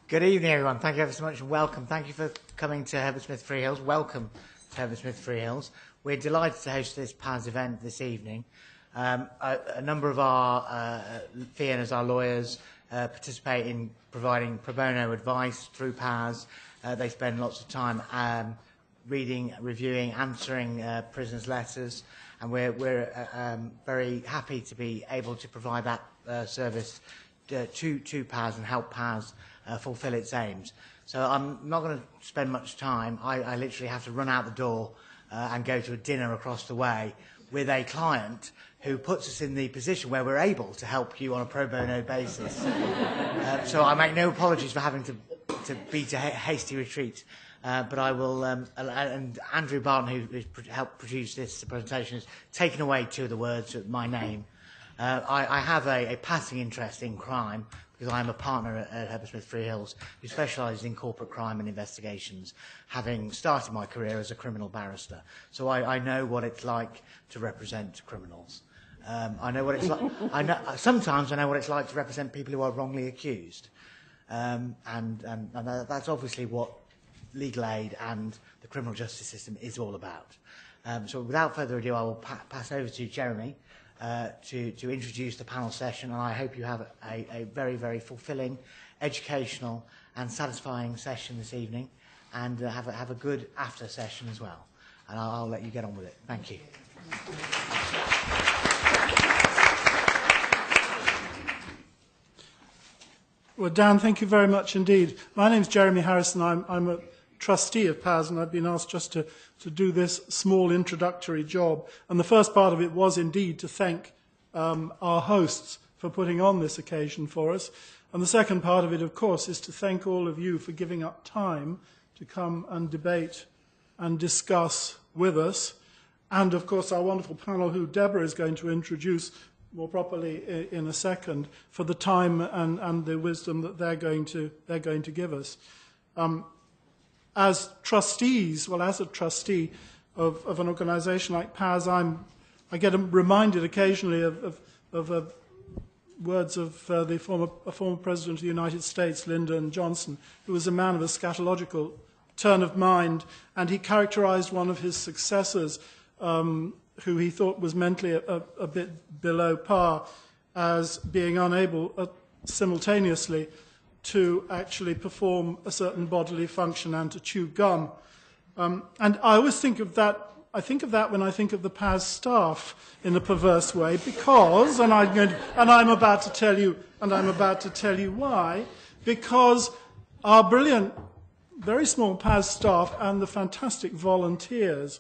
Good evening, everyone. Thank you ever so much and welcome. Thank you for coming to Herbert Smith Freehills. Welcome to Herbert Smith Freehills. We're delighted to host this PAS event this evening. A number of our fee earners, our lawyers, participate in providing pro bono advice through PAS. They spend lots of time reading, reviewing, answering prisoners' letters, and we're very happy to be able to provide that service to PAS and help PAS fulfil its aims. So I'm not going to spend much time. I literally have to run out the door and go to a dinner across the way with a client who puts us in the position where we're able to help you on a pro bono basis. So I make no apologies for having to beat a hasty retreat. But I will, and Andrew Barton, who helped produce this presentation, has taken away two of the words of my name. I have a passing interest in crime because I am a partner at Herbert Smith Freehills who specialises in corporate crime and investigations, having started my career as a criminal barrister. So I know what it's like to represent criminals. I know what it's like. Sometimes I know what it's like to represent people who are wrongly accused, and that's obviously what legal aid and the criminal justice system is all about. So without further ado, I will pass over to Jeremy to introduce the panel session, and I hope you have a very, very fulfilling, educational and satisfying session this evening, and have a good after session as well. And I'll let you get on with it. Thank you. Well, Dan, thank you very much indeed. My name's Jeremy Harrison. I'm a trustee of PAS, and I've been asked just to do this small introductory job. And the first part of it was indeed to thank our hosts for putting on this occasion for us. And the second part of it, of course, is to thank all of you for giving up time to come and debate and discuss with us. And, of course, our wonderful panel, who Deborah is going to introduce more properly in a second, for the time and the wisdom that they're going to give us. As trustees, well, as a trustee of an organisation like PAS, I get reminded occasionally of words of a former president of the United States, Lyndon Johnson, who was a man of a scatological turn of mind, and he characterised one of his successors, who he thought was mentally a bit below par, as being unable simultaneously to actually perform a certain bodily function and to chew gum. And I always think of that. I think of that when I think of the PAS staff in a perverse way, because, and I'm about to tell you why, because our brilliant, very small PAS staff and the fantastic volunteers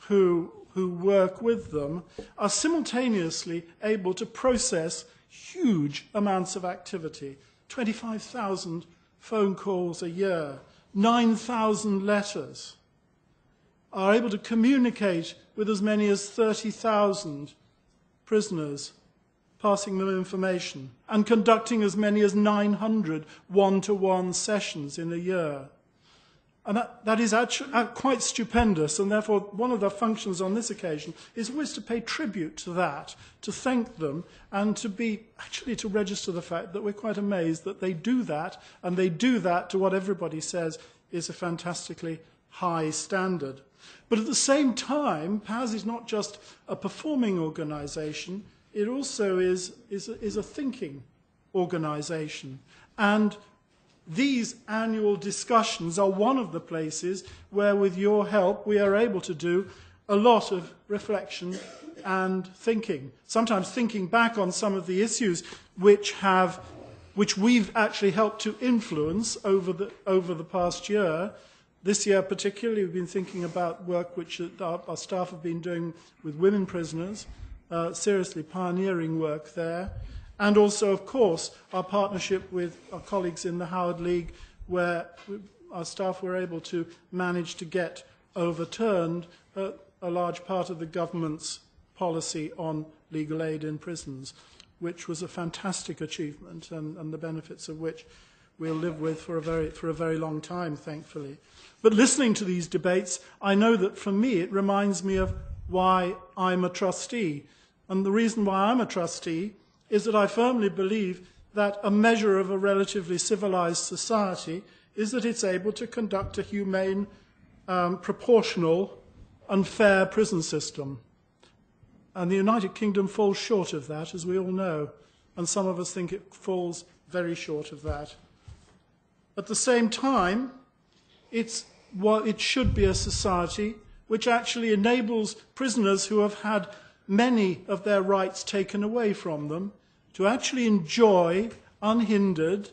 who work with them are simultaneously able to process huge amounts of activity. 25,000 phone calls a year, 9,000 letters, are able to communicate with as many as 30,000 prisoners, passing them information, and conducting as many as 900 one-to-one sessions in a year. And that is actually quite stupendous, and therefore one of the functions on this occasion is always to pay tribute to that, to thank them, and to register the fact that we're quite amazed that they do that, and they do that to what everybody says is a fantastically high standard. But at the same time, PAS is not just a performing organisation, it also is a thinking organisation. And these annual discussions are one of the places where, with your help, we are able to do a lot of reflection and thinking. Sometimes thinking back on some of the issues which we've actually helped to influence over the past year. This year particularly, we've been thinking about work which our staff have been doing with women prisoners, seriously pioneering work there. And also, of course, our partnership with our colleagues in the Howard League, where our staff were able to manage to get overturned a large part of the government's policy on legal aid in prisons, which was a fantastic achievement, and the benefits of which we'll live with for a very long time, thankfully. But listening to these debates, I know that for me it reminds me of why I'm a trustee. And the reason why I'm a trustee is that I firmly believe that a measure of a relatively civilized society is that it's able to conduct a humane, proportional, and fair prison system. And the United Kingdom falls short of that, as we all know, and some of us think it falls very short of that. At the same time, it should be a society which actually enables prisoners who have had many of their rights taken away from them to actually enjoy, unhindered,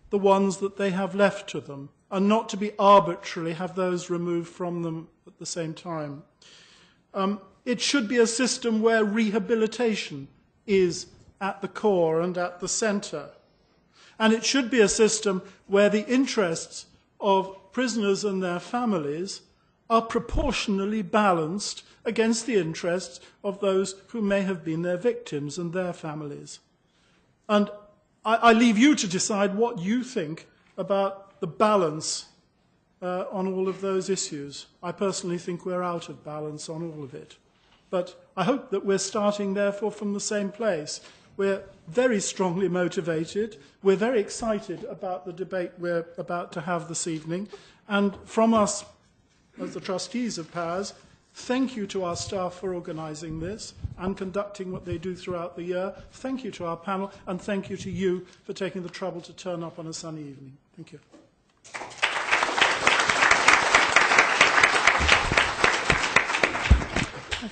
the ones that they have left to them, and not to be arbitrarily have those removed from them at the same time. It should be a system where rehabilitation is at the core and at the centre. And it should be a system where the interests of prisoners and their families are proportionally balanced against the interests of those who may have been their victims and their families. And I leave you to decide what you think about the balance on all of those issues. I personally think we're out of balance on all of it. But I hope that we're starting, therefore, from the same place. We're very strongly motivated. We're very excited about the debate we're about to have this evening. And from us, as the trustees of PAS, thank you to our staff for organising this and conducting what they do throughout the year. Thank you to our panel, and thank you to you for taking the trouble to turn up on a sunny evening. Thank you.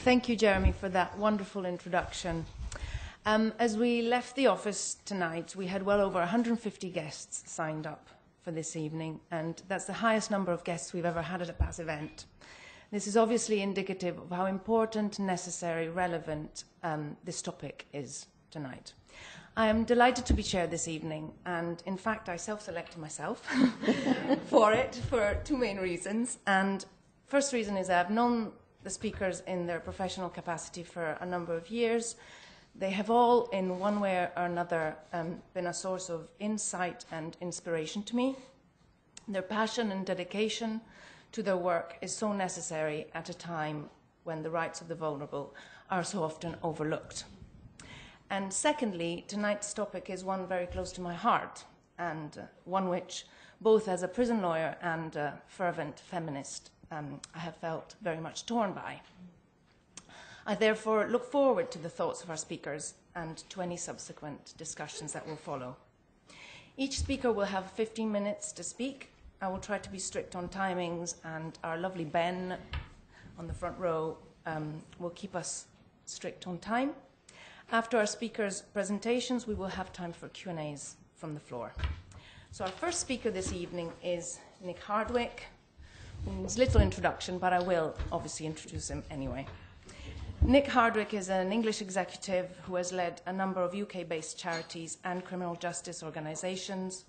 Thank you, Jeremy, for that wonderful introduction. As we left the office tonight, we had well over 150 guests signed up for this evening, and that's the highest number of guests we've ever had at a PAS event. This is obviously indicative of how important, necessary, relevant this topic is tonight. I am delighted to be chair this evening, and in fact I self-selected myself for it for two main reasons. And first reason is I've known the speakers in their professional capacity for a number of years. They have all, in one way or another, been a source of insight and inspiration to me. Their passion and dedication to their work is so necessary at a time when the rights of the vulnerable are so often overlooked. And secondly, tonight's topic is one very close to my heart, and one which, both as a prison lawyer and a fervent feminist, I have felt very much torn by. I therefore look forward to the thoughts of our speakers and to any subsequent discussions that will follow. Each speaker will have 15 minutes to speak. I will try to be strict on timings, and our lovely Ben on the front row will keep us strict on time. After our speakers' presentations, we will have time for Q&As from the floor. So our first speaker this evening is Nick Hardwick. It's a little introduction, but I will obviously introduce him anyway. Nick Hardwick is an English executive who has led a number of UK-based charities and criminal justice organisations.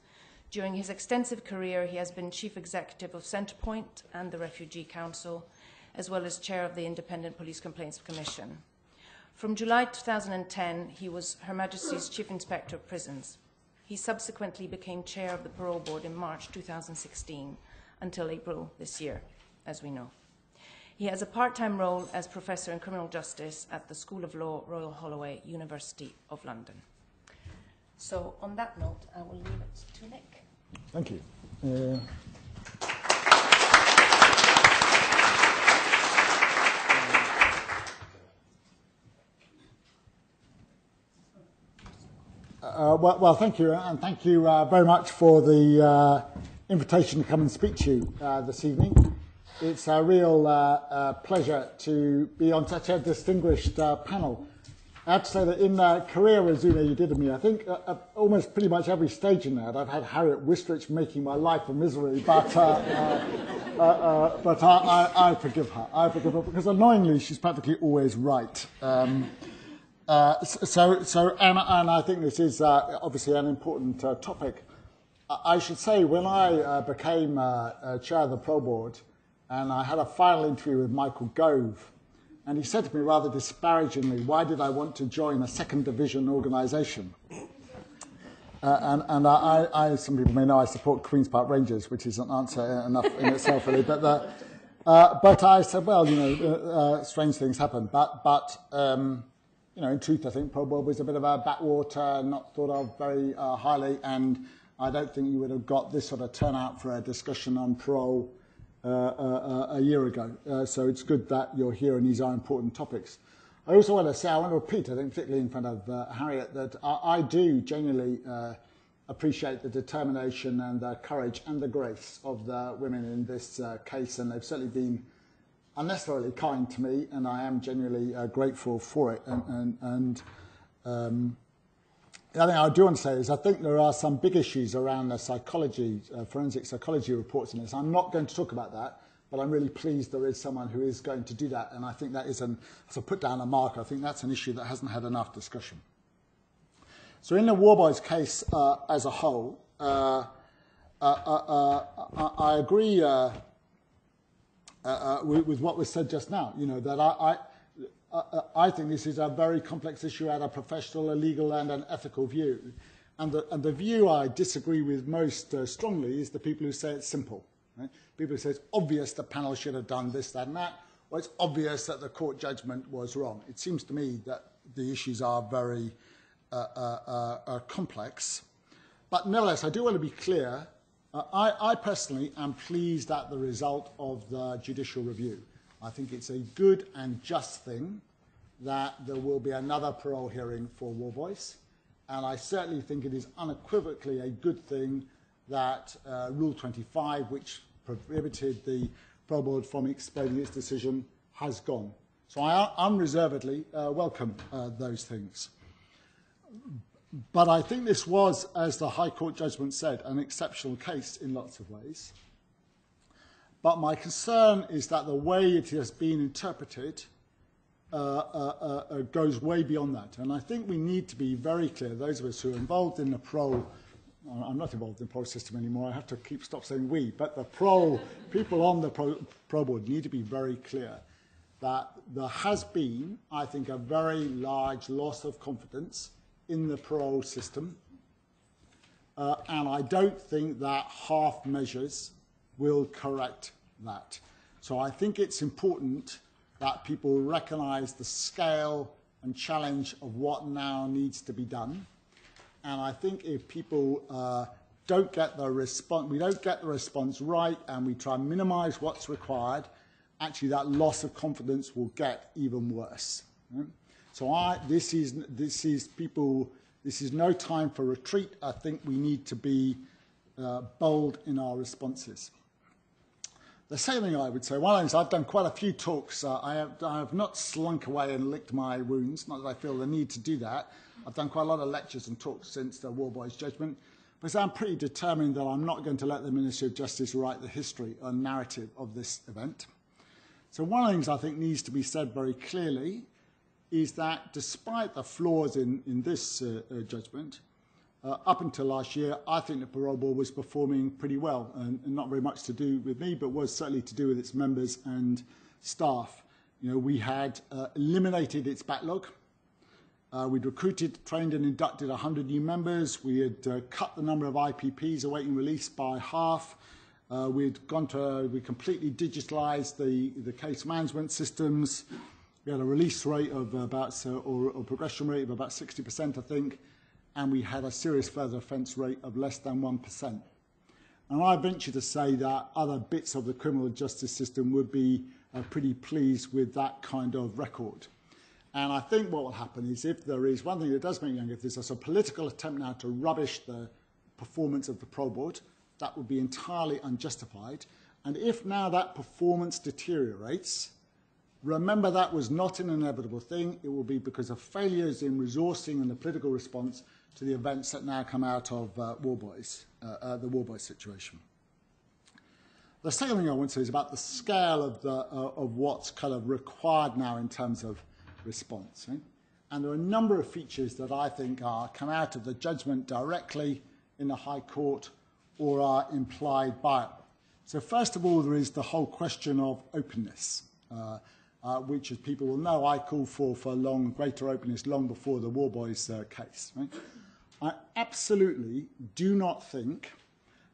During his extensive career, he has been chief executive of Centrepoint and the Refugee Council, as well as chair of the Independent Police Complaints Commission. From July 2010, he was Her Majesty's Chief Inspector of Prisons. He subsequently became chair of the Parole Board in March 2016, until April this year, as we know. He has a part-time role as Professor in Criminal Justice at the School of Law, Royal Holloway, University of London. So on that note, I will leave it to Nick. Thank you. Well, thank you, and thank you very much for the invitation to come and speak to you this evening. It's a real pleasure to be on such a distinguished panel. I have to say that in the career resume you did of me, I think almost pretty much every stage in that, I've had Harriet Wistrich making my life a misery, but I forgive her. I forgive her because annoyingly she's practically always right. And I think this is obviously an important topic. I should say, when I became chair of the Parole Board, and I had a final interview with Michael Gove, and he said to me rather disparagingly, why did I want to join a second division organisation? And I, some people may know, I support Queen's Park Rangers, which is an answer enough in itself, really. But I said, well, you know, strange things happen. But in truth, I think Parole Board was a bit of a backwater, not thought of very highly, and I don't think you would have got this sort of turnout for a discussion on parole a year ago. So it's good that you're here, and these are important topics. I also want to say, I want to repeat, I think particularly in front of Harriet, that I do genuinely appreciate the determination and the courage and the grace of the women in this case, and they've certainly been unnecessarily kind to me, and I am genuinely grateful for it. And the other thing I do want to say is I think there are some big issues around the psychology, forensic psychology reports in this. I'm not going to talk about that, but I'm really pleased there is someone who is going to do that, and I think that is, as I put down a marker, I think that's an issue that hasn't had enough discussion. So in the Worboys case as a whole, I agree with what was said just now, that I think this is a very complex issue at a professional, a legal and an ethical view. And the view I disagree with most strongly is the people who say it's simple. Right? People who say it's obvious the panel should have done this, that and that, or it's obvious that the court judgment was wrong. It seems to me that the issues are very complex. But nevertheless, I do want to be clear. I personally am pleased at the result of the judicial review. I think it's a good and just thing that there will be another parole hearing for Worboys. And I certainly think it is unequivocally a good thing that Rule 25, which prohibited the Parole Board from explaining its decision, has gone. So I unreservedly welcome those things. But I think this was, as the High Court judgment said, an exceptional case in lots of ways. But my concern is that the way it has been interpreted goes way beyond that. And I think we need to be very clear, those of us who are involved in the parole, I'm not involved in the parole system anymore, I have to stop saying we, but the parole, people on the Parole Board need to be very clear that there has been, I think, a very large loss of confidence in the parole system. And I don't think that half measures will correct that. So I think it's important that people recognise the scale and challenge of what now needs to be done. And I think if people don't get the response, we don't get the response right, and we try and minimise what's required, actually that loss of confidence will get even worse. Right? So this is no time for retreat. I think we need to be bold in our responses. The second thing I would say, one of the things, I've done quite a few talks. I have not slunk away and licked my wounds, not that I feel the need to do that. I've done quite a lot of lectures and talks since the Worboys judgment, because I'm pretty determined that I'm not going to let the Ministry of Justice write the history or narrative of this event. So one of the things I think needs to be said very clearly is that despite the flaws in this judgment, up until last year, I think the Parole Board was performing pretty well, and not very much to do with me, but was certainly to do with its members and staff. We had eliminated its backlog. We'd recruited, trained and inducted 100 new members. We had cut the number of IPPs awaiting release by half. We completely digitalised the case management systems. We had a release rate of about, or progression rate of about 60%, I think, and we had a serious further offence rate of less than 1%. And I venture to say that other bits of the criminal justice system would be pretty pleased with that kind of record. And I think what will happen is, if there is one thing that does make me angry, if there's a political attempt now to rubbish the performance of the Parole Board, that would be entirely unjustified. And if now that performance deteriorates, remember that was not an inevitable thing. It will be because of failures in resourcing and the political response to the events that now come out of Worboys, the Worboys situation. The second thing I want to say is about the scale of what's kind of required now in terms of response. Right? And there are a number of features that I think come out of the judgment directly in the High Court or are implied by it. So first of all, there is the whole question of openness, which, as people will know, I called for greater openness long before the Worboys case. Right? I absolutely do not think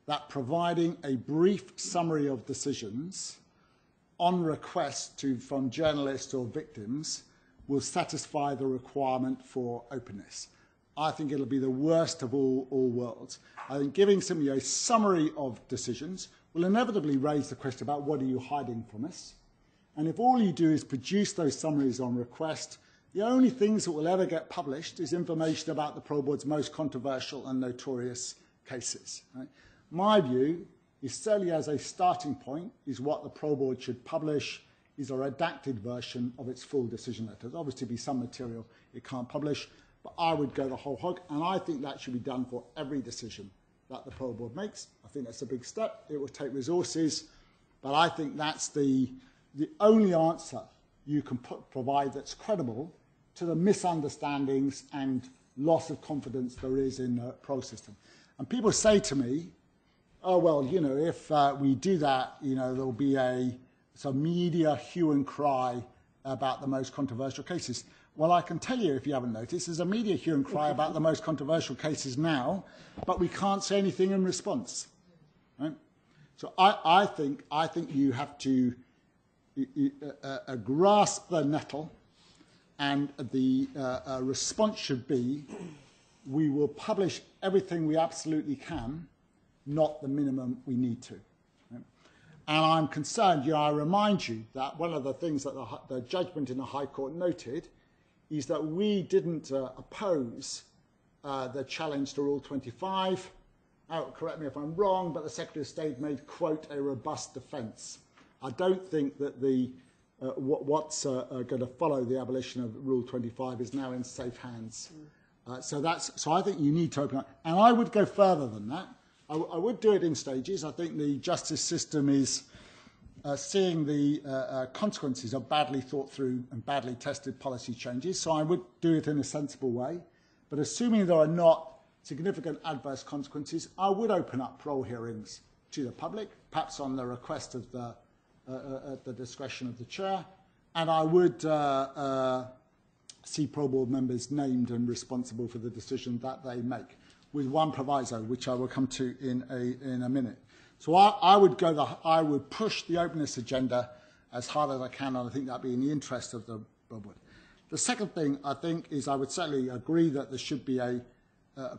that providing a brief summary of decisions on request from journalists or victims will satisfy the requirement for openness. I think it'll be the worst of all worlds. I think giving simply a summary of decisions will inevitably raise the question about what are you hiding from us? And if all you do is produce those summaries on request, the only things that will ever get published is information about the Parole Board's most controversial and notorious cases. Right? My view is, certainly as a starting point, is what the Parole Board should publish is a redacted version of its full decision letter. There'll obviously be some material it can't publish, but I would go the whole hog, and I think that should be done for every decision that the Parole Board makes. I think that's a big step. It will take resources, but I think that's the only answer you can provide that's credible to the misunderstandings and loss of confidence there is in the parole system. And people say to me, oh, well, you know, if we do that, you know, there'll be some media hue and cry about the most controversial cases. Well, I can tell you, if you haven't noticed, there's a media hue and cry about the most controversial cases now, but we can't say anything in response. Right? So I think you have to grasp the nettle, and the response should be, we will publish everything we absolutely can, not the minimum we need to. Right? And I'm concerned, you know, I remind you that one of the things that the judgment in the High Court noted is that we didn't oppose the challenge to Rule 25. Correct me if I'm wrong, but the Secretary of State made, quote, a robust defence. I don't think that what's going to follow the abolition of Rule 25 is now in safe hands. So I think you need to open up. And I would go further than that. I would do it in stages. I think the justice system is seeing the consequences of badly thought through and badly tested policy changes. So I would do it in a sensible way. But assuming there are not significant adverse consequences, I would open up parole hearings to the public, perhaps on the request of at the discretion of the chair. And I would see Parole Board members named and responsible for the decision that they make, with one proviso, which I will come to in a minute. So I would push the openness agenda as hard as I can, and I think that'd be in the interest of the Parole Board. The second thing I think is I would certainly agree that there should be a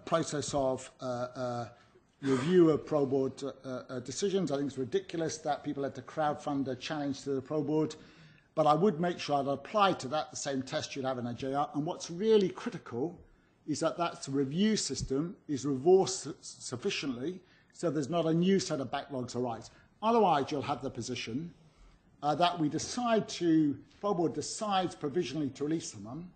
process of review of Parole Board decisions. I think it's ridiculous that people had to crowdfund a challenge to the Parole Board, but I would make sure I'd apply to that the same test you'd have in a JR. And what's really critical is that review system is resourced sufficiently so there's not a new set of backlogs arise. Otherwise, you'll have the position that Parole Board decides provisionally to release someone.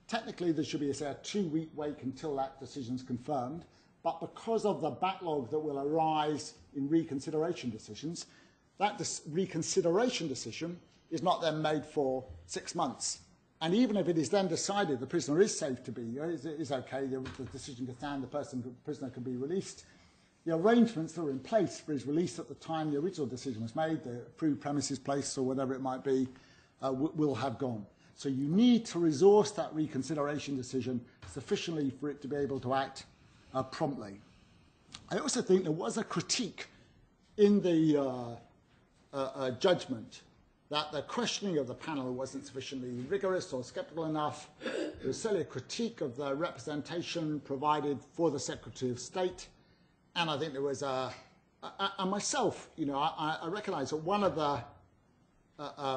Technically, there should be, say, a 2-week wait until that decision's confirmed. But because of the backlog that will arise in reconsideration decisions, that reconsideration decision is not then made for 6 months. And even if it is then decided the prisoner is safe to be, is okay, the decision to stand, the prisoner can be released, the arrangements that were in place for his release at the time the original decision was made, the approved premises place or whatever it might be, will have gone. So you need to resource that reconsideration decision sufficiently for it to be able to act promptly. I also think there was a critique in the judgment that the questioning of the panel wasn't sufficiently rigorous or sceptical enough. There was certainly a critique of the representation provided for the Secretary of State. And I think there was and myself, you know, I recognise that one of the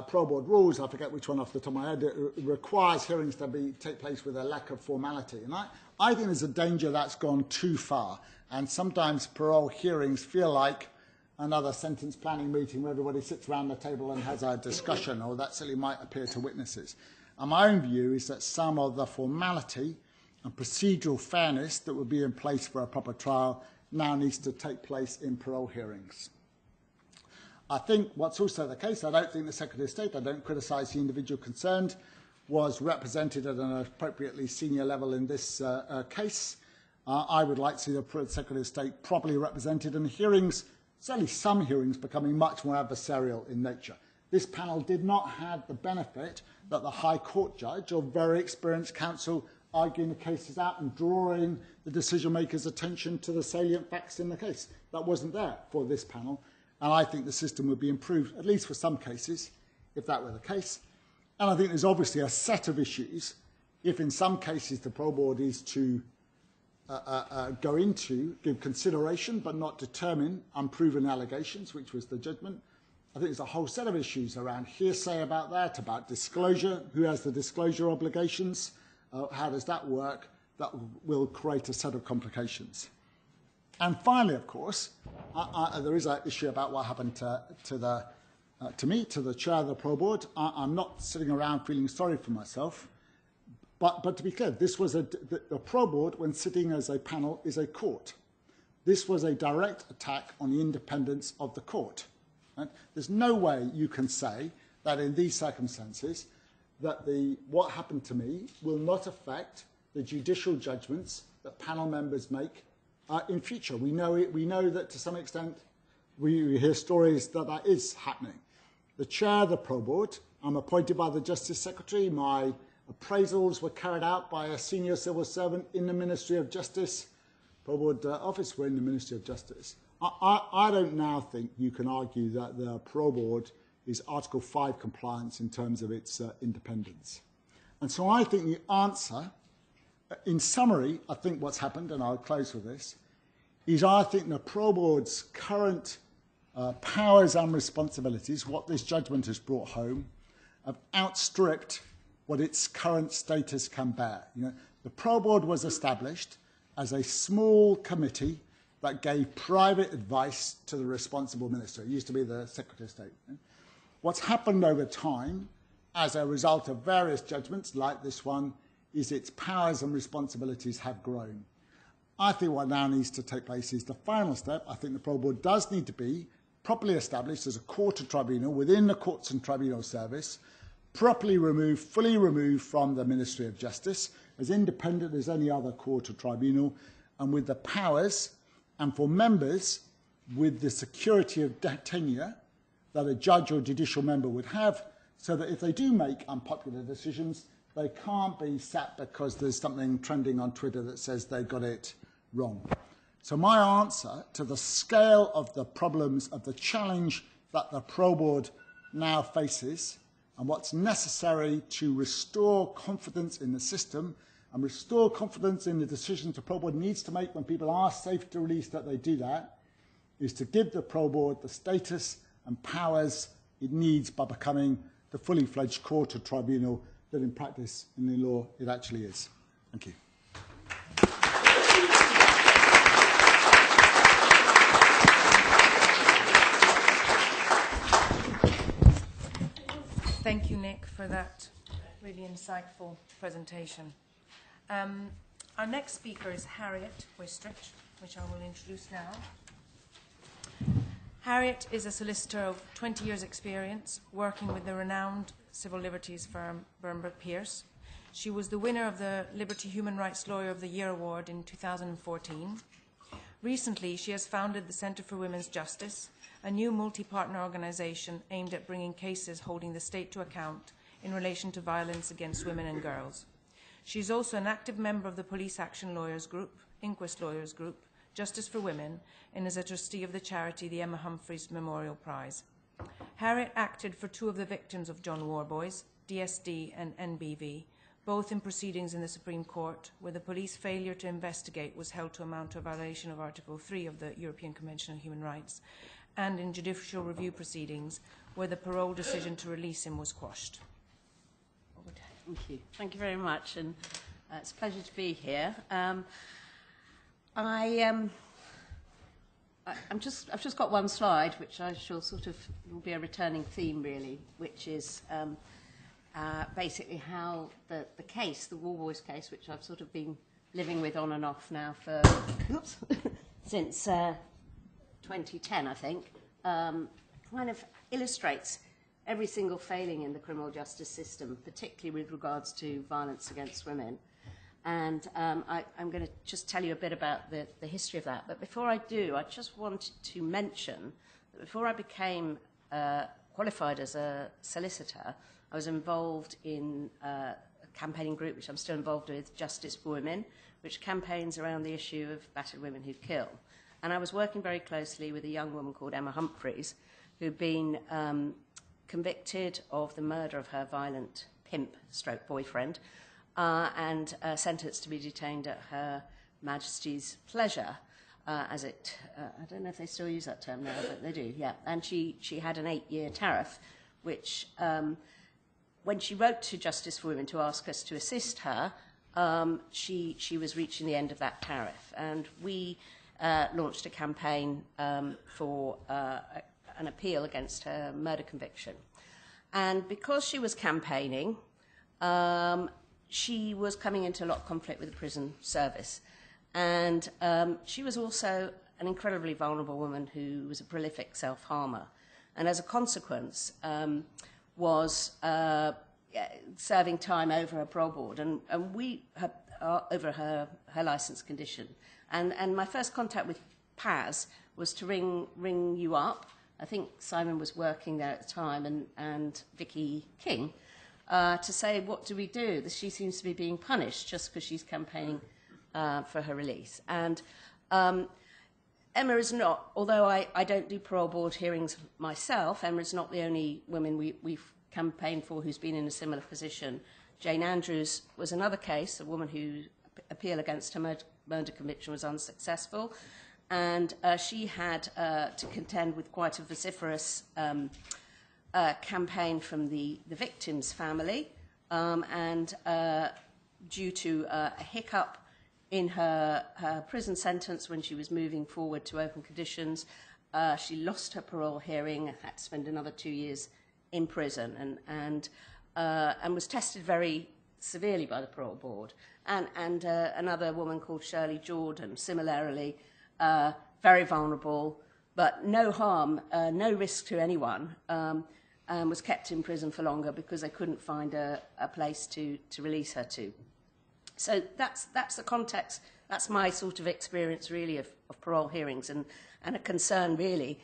Parole Board rules, I forget which one off the top of my head, requires hearings to take place with a lack of formality. And I think there's a danger that's gone too far. And sometimes parole hearings feel like another sentence planning meeting where everybody sits around the table and has a discussion, or that certainly might appear to witnesses. And my own view is that some of the formality and procedural fairness that would be in place for a proper trial now needs to take place in parole hearings. I think what's also the case, I don't think the Secretary of State, I don't criticise the individual concerned, was represented at an appropriately senior level in this case. I would like to see the Secretary of State properly represented in hearings, certainly some hearings becoming much more adversarial in nature. This panel did not have the benefit that the High Court judge or very experienced counsel arguing the cases out and drawing the decision-maker's attention to the salient facts in the case. That wasn't there for this panel, and I think the system would be improved, at least for some cases, if that were the case. And I think there's obviously a set of issues. If in some cases the Parole Board is to go into, give consideration but not determine unproven allegations, which was the judgment, I think there's a whole set of issues around hearsay about that, about disclosure, who has the disclosure obligations, how does that work, that will create a set of complications. And finally, of course, there is an issue about what happened to me, to the chair of the Parole Board. I'm not sitting around feeling sorry for myself, but to be clear, this was the Parole Board, when sitting as a panel, is a court. This was a direct attack on the independence of the court. Right? There's no way you can say that in these circumstances that what happened to me will not affect the judicial judgments that panel members make in future. We know that to some extent we hear stories that is happening. The chair of the Parole Board, I'm appointed by the Justice Secretary. My appraisals were carried out by a senior civil servant in the Ministry of Justice. Parole Board office were in the Ministry of Justice. I don't now think you can argue that the Parole Board is Article 5 compliance in terms of its independence. And so I think the answer, in summary, I think what's happened, and I'll close with this, is I think the Parole Board's current powers and responsibilities, what this judgment has brought home, have outstripped what its current status can bear. You know, the Parole Board was established as a small committee that gave private advice to the responsible minister. It used to be the Secretary of State. What's happened over time, as a result of various judgments like this one, is its powers and responsibilities have grown. I think what now needs to take place is the final step. I think the Parole Board does need to be properly established as a court or tribunal within the Courts and Tribunal Service, properly removed, fully removed from the Ministry of Justice, as independent as any other court or tribunal, and with the powers, and for members, with the security of tenure that a judge or judicial member would have, so that if they do make unpopular decisions, they can't be sacked because there's something trending on Twitter that says they got it wrong. So my answer to the scale of the problems, of the challenge that the Parole Board now faces, and what's necessary to restore confidence in the system and restore confidence in the decisions the Parole Board needs to make when people are safe to release, that they do that, is to give the Parole Board the status and powers it needs by becoming the fully fledged court or tribunal that in practice, in the law, it actually is. Thank you. Thank you, Nick, for that really insightful presentation. Our next speaker is Harriet Wistrich, which I will introduce now. Harriet is a solicitor of 20 years' experience working with the renowned civil liberties firm Birnberg Pierce. She was the winner of the Liberty Human Rights Lawyer of the Year Award in 2014. Recently, she has founded the Centre for Women's Justice, a new multi-partner organisation aimed at bringing cases holding the state to account in relation to violence against women and girls. She is also an active member of the Police Action Lawyers Group, Inquest Lawyers Group, Justice for Women, and is a trustee of the charity the Emma Humphreys Memorial Prize. Harriet acted for two of the victims of John Worboys, DSD and NBV, both in proceedings in the Supreme Court, where the police failure to investigate was held to amount to a violation of Article 3 of the European Convention on Human Rights, and in judicial review proceedings, where the parole decision to release him was quashed. Thank you. Thank you very much, and it's a pleasure to be here. I've just got one slide, which I shall will be a returning theme, really, which is basically how the case, the Worboys case, which I've sort of been living with on and off now for since 2010, I think, kind of illustrates every single failing in the criminal justice system, particularly with regards to violence against women. And I'm going to just tell you a bit about the history of that. But before I do, I just wanted to mention that before I became qualified as a solicitor, I was involved in a campaigning group, which I'm still involved with, Justice for Women, which campaigns around the issue of battered women who kill. And I was working very closely with a young woman called Emma Humphreys, who'd been convicted of the murder of her violent pimp/boyfriend and sentenced to be detained at Her Majesty's pleasure. I don't know if they still use that term now, but they do, yeah. And she had an 8-year tariff, which, when she wrote to Justice for Women to ask us to assist her, she was reaching the end of that tariff. And we launched a campaign for an appeal against her murder conviction. And because she was campaigning, she was coming into a lot of conflict with the prison service. And she was also an incredibly vulnerable woman who was a prolific self-harmer. And as a consequence, was serving time over her parole board and over her licence condition. And my first contact with Paz was to ring you up. I think Simon was working there at the time, and Vicky King, to say, what do we do? She seems to be being punished just because she's campaigning for her release. And Emma is not, although I don't do parole board hearings myself, Emma is not the only woman we've campaigned for who's been in a similar position. Jane Andrews was another case, a woman whose appeal against her murder conviction was unsuccessful. And she had to contend with quite a vociferous campaign from the victim's family. And due to a hiccup in her prison sentence when she was moving forward to open conditions, she lost her parole hearing and had to spend another 2 years in prison, and was tested very severely by the parole board. And another woman called Shirley Jordan, similarly very vulnerable, but no harm, no risk to anyone, and was kept in prison for longer because they couldn't find a place to release her to. So that's the context. That's my sort of experience, really, of parole hearings, and a concern, really,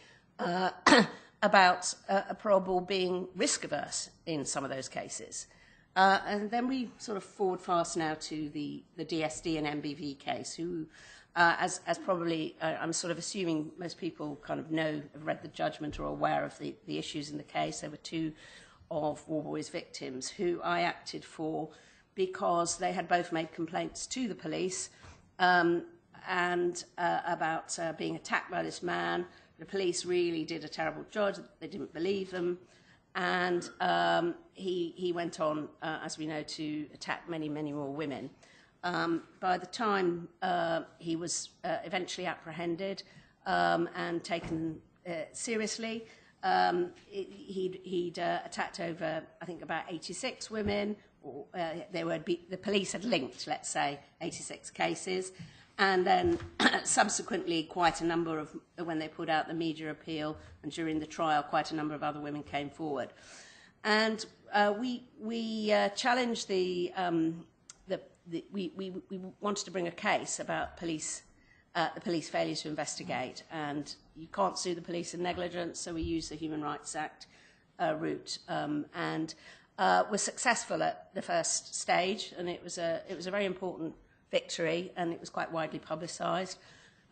about a parole board being risk-averse in some of those cases. And then we sort of forward fast now to the DSD and MBV case, who, as probably, I'm sort of assuming most people kind of know, have read the judgment or are aware of the issues in the case. There were 2 of Worboys victims who I acted for because they had both made complaints to the police and about being attacked by this man. The police really did a terrible job. They didn't believe them. And he went on, as we know, to attack many, many more women. By the time he was eventually apprehended and taken seriously, he'd attacked over, I think, about 86 women. The police had linked, let's say, 86 cases. And then subsequently, quite a number of, when they put out the media appeal and during the trial, quite a number of other women came forward. And we challenged we wanted to bring a case about the police failure to investigate. And you can't sue the police in negligence, so we used the Human Rights Act route. And were successful at the first stage, and it was a very important victory, and it was quite widely publicised.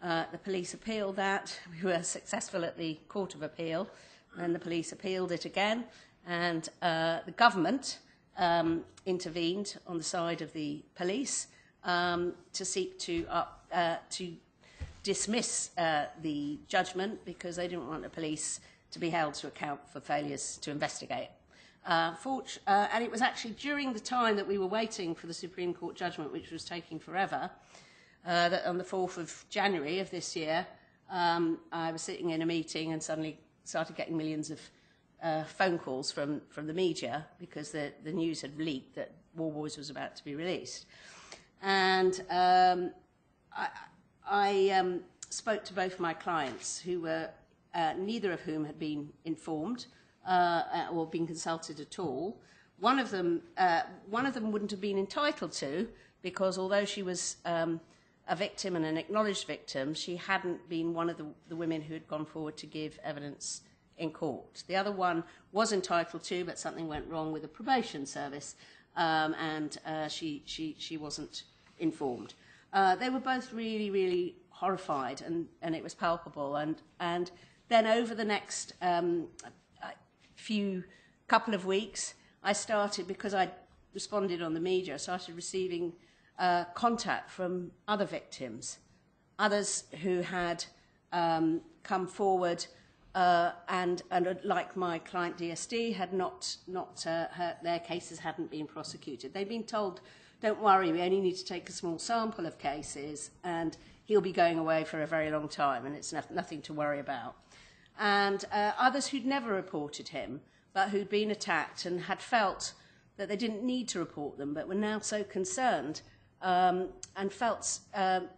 The police appealed that. We were successful at the Court of Appeal, and the police appealed it again. And the government intervened on the side of the police to seek to dismiss the judgment because they didn't want the police to be held to account for failures to investigate. And it was actually during the time that we were waiting for the Supreme Court judgment, which was taking forever, that on the 4th of January of this year, I was sitting in a meeting and suddenly started getting millions of phone calls from the media because the news had leaked that Worboys was about to be released. And I spoke to both my clients, who were neither of whom had been informed or been consulted at all. One of them wouldn't have been entitled to, because although she was a victim and an acknowledged victim, she hadn't been one of the women who had gone forward to give evidence in court. The other one was entitled to, but something went wrong with the probation service, and she wasn't informed. They were both really, really horrified, and it was palpable. And then over the next few couple of weeks, I started, because I responded on the media, I started receiving contact from other victims, others who had come forward and like my client DSD, had their cases hadn't been prosecuted. They'd been told, don't worry, we only need to take a small sample of cases and he'll be going away for a very long time and it's nothing to worry about. And others who'd never reported him, but who'd been attacked and had felt that they didn't need to report them, but were now so concerned and felt, that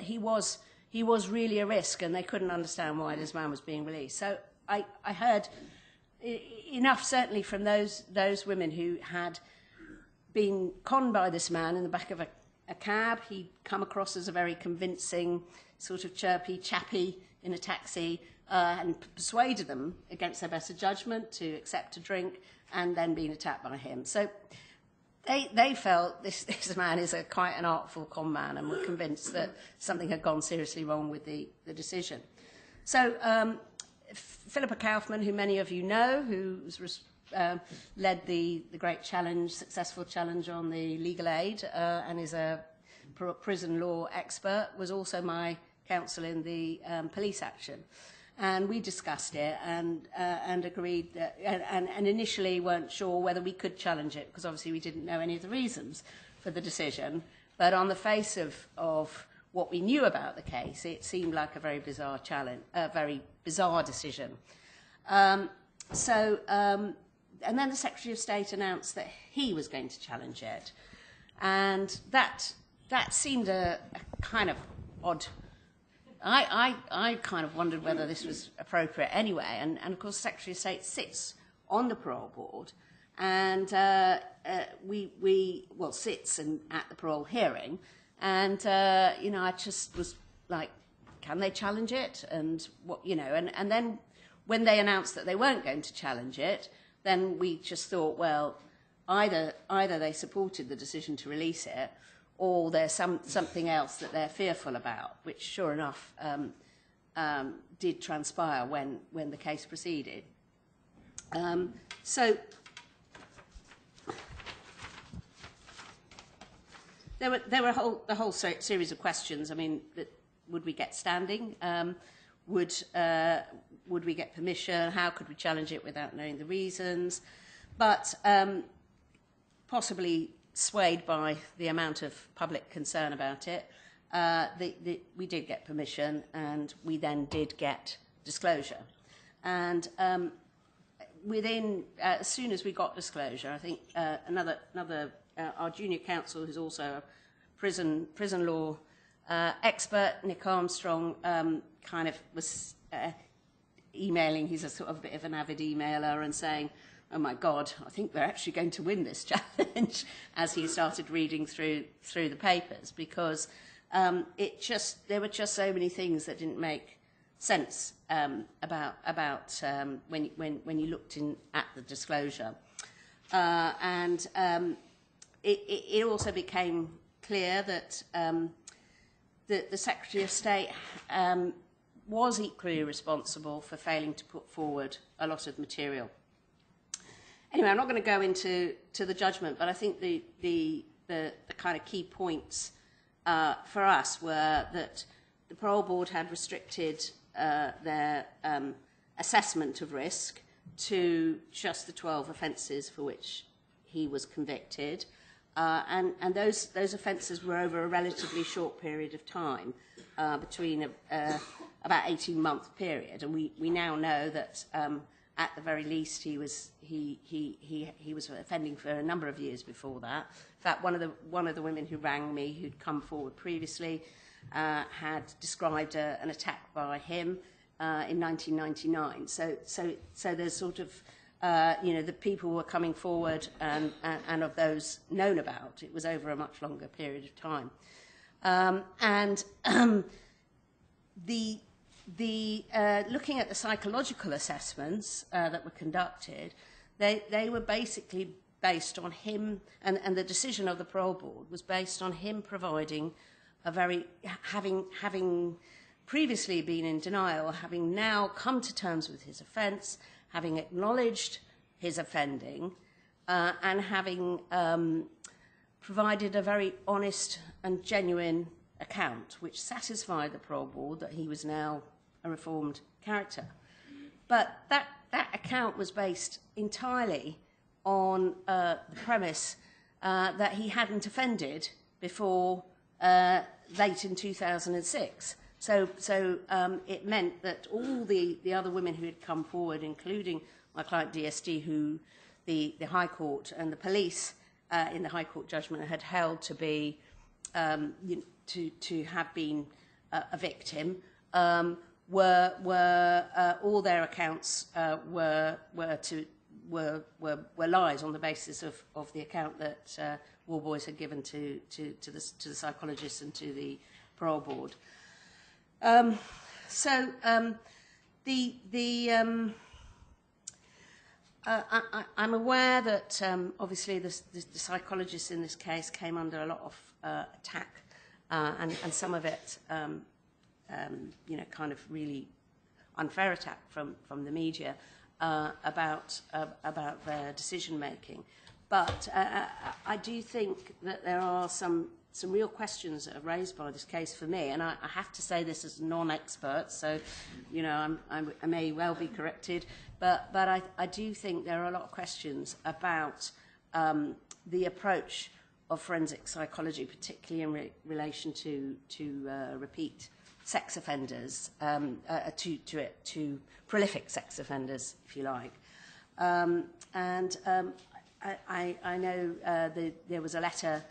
he was really a risk, and they couldn't understand why this man was being released. So I heard enough, certainly, from those women who had been conned by this man in the back of a cab. He'd come across as a very convincing, sort of chirpy chappy in a taxi, and persuaded them against their better judgment to accept a drink, and then being attacked by him. So they felt this man is quite an artful con man, and were convinced that something had gone seriously wrong with the decision. So Philippa Kaufman, who many of you know, who led the great challenge, successful challenge on the legal aid, and is a prison law expert, was also my counsel in the police action. And we discussed it and agreed that, and initially weren't sure whether we could challenge it, because obviously we didn't know any of the reasons for the decision. But on the face of what we knew about the case, it seemed like a very bizarre challenge, a very bizarre decision. And then the Secretary of State announced that he was going to challenge it, and that seemed a kind of odd. I kind of wondered whether this was appropriate anyway, and of course the Secretary of State sits on the Parole Board, and sits at the parole hearing, and I just was like, can they challenge it? And and then when they announced that they weren't going to challenge it, then we just thought, well, either they supported the decision to release it, or there's something else that they're fearful about, which sure enough did transpire when the case proceeded. So there were a whole series of questions. I mean, would we get standing? Would we get permission? How could we challenge it without knowing the reasons? But possibly swayed by the amount of public concern about it, we did get permission, and we then did get disclosure. And as soon as we got disclosure, I think another our junior counsel, who's also a prison law expert, Nick Armstrong, kind of was emailing. He's a sort of bit of an avid emailer, and saying, oh my God, I think we're actually going to win this challenge, as he started reading through the papers, because there were just so many things that didn't make sense about when you looked at the disclosure. It also became clear that the Secretary of State was equally responsible for failing to put forward a lot of material. Anyway, I'm not going to go into the judgment, but I think the kind of key points for us were that the Parole Board had restricted their assessment of risk to just the 12 offences for which he was convicted, and those offences were over a relatively short period of time, between about 18-month period, and we now know that. At the very least, he was offending for a number of years before that. In fact, one of the women who rang me, who'd come forward previously, had described an attack by him in 1999. So there's sort of the people were coming forward, and of those known about, it was over a much longer period of time, looking at the psychological assessments that were conducted, they were basically based on him, and the decision of the Parole Board was based on him providing having previously been in denial, having now come to terms with his offence, having acknowledged his offending, and having provided a very honest and genuine account, which satisfied the Parole Board that he was now a reformed character. But that account was based entirely on the premise that he hadn't offended before late in 2006. So it meant that all the other women who had come forward, including my client DSD, who the High Court and the police in the High Court judgment had held to be to have been a victim, were all their accounts were lies on the basis of the account that Worboys had given to the psychologist and to the Parole Board. I'm aware that obviously the psychologist in this case came under a lot of attack, and some of it, kind of really unfair attack from the media about their decision making. But I do think that there are some real questions that are raised by this case for me, and I have to say this as a non-expert, so I may well be corrected, but I do think there are a lot of questions about the approach of forensic psychology, particularly in relation to repeat sex offenders, to prolific sex offenders, if you like. I know there was a letter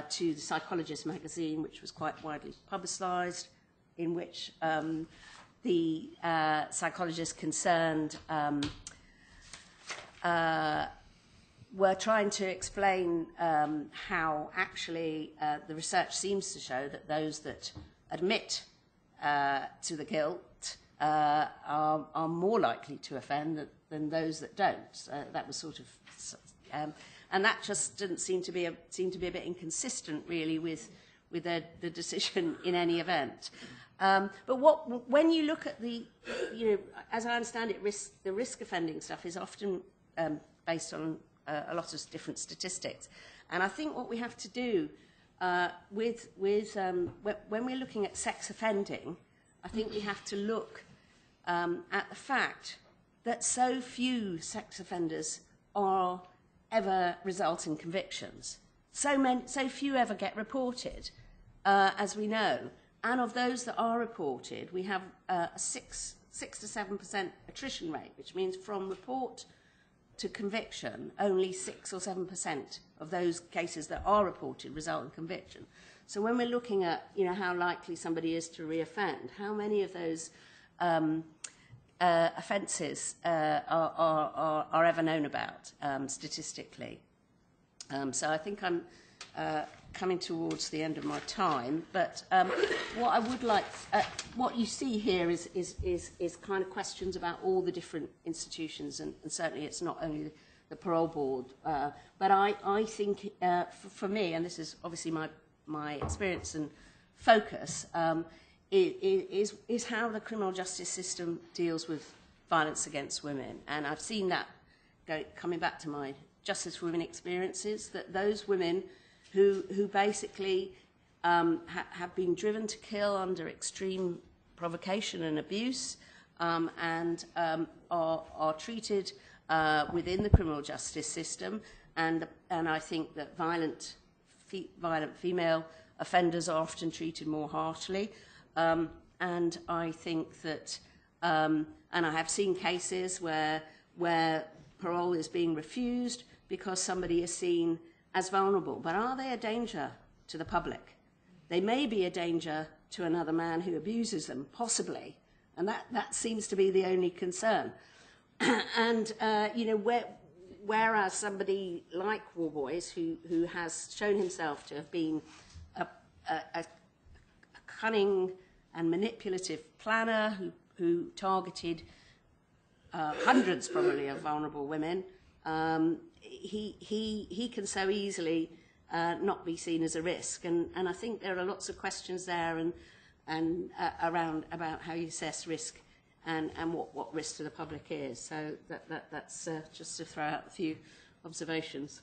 to the Psychologist magazine, which was quite widely publicised, in which the psychologists concerned were trying to explain how actually the research seems to show that those that admit to the guilt are more likely to offend than those that don't. That was sort of, and that just didn't seem to be a bit inconsistent, really, with the decision in any event. But when you look at the, as I understand it, the risk offending stuff is often based on a lot of different statistics, and I think what we have to do when we're looking at sex offending, I think we have to look at the fact that so few sex offenders ever result in convictions. So few ever get reported, as we know. And of those that are reported, we have a 6 to 7% attrition rate, which means from report to conviction, only 6 or 7% of those cases that are reported result in conviction. So when we're looking at, how likely somebody is to reoffend, how many of those offences are ever known about statistically? So I think I'm coming towards the end of my time, but what I would like, what you see here is kind of questions about all the different institutions, and certainly it's not only the Parole Board, but I think for me, and this is obviously my experience and focus, is how the criminal justice system deals with violence against women. And I've seen that coming back to my Justice for Women experiences, that those women who basically have been driven to kill under extreme provocation and abuse, and are treated within the criminal justice system, and I think that violent female offenders are often treated more harshly, and I think that, and I have seen cases where parole is being refused because somebody is seen as vulnerable. But are they a danger to the public? They may be a danger to another man who abuses them, possibly, and that seems to be the only concern. And whereas somebody like Worboys, who has shown himself to have been a cunning and manipulative planner who targeted hundreds, probably, of vulnerable women, he can so easily not be seen as a risk, and I think there are lots of questions there and around about how you assess risk and what risk to the public is. So that's just to throw out a few observations.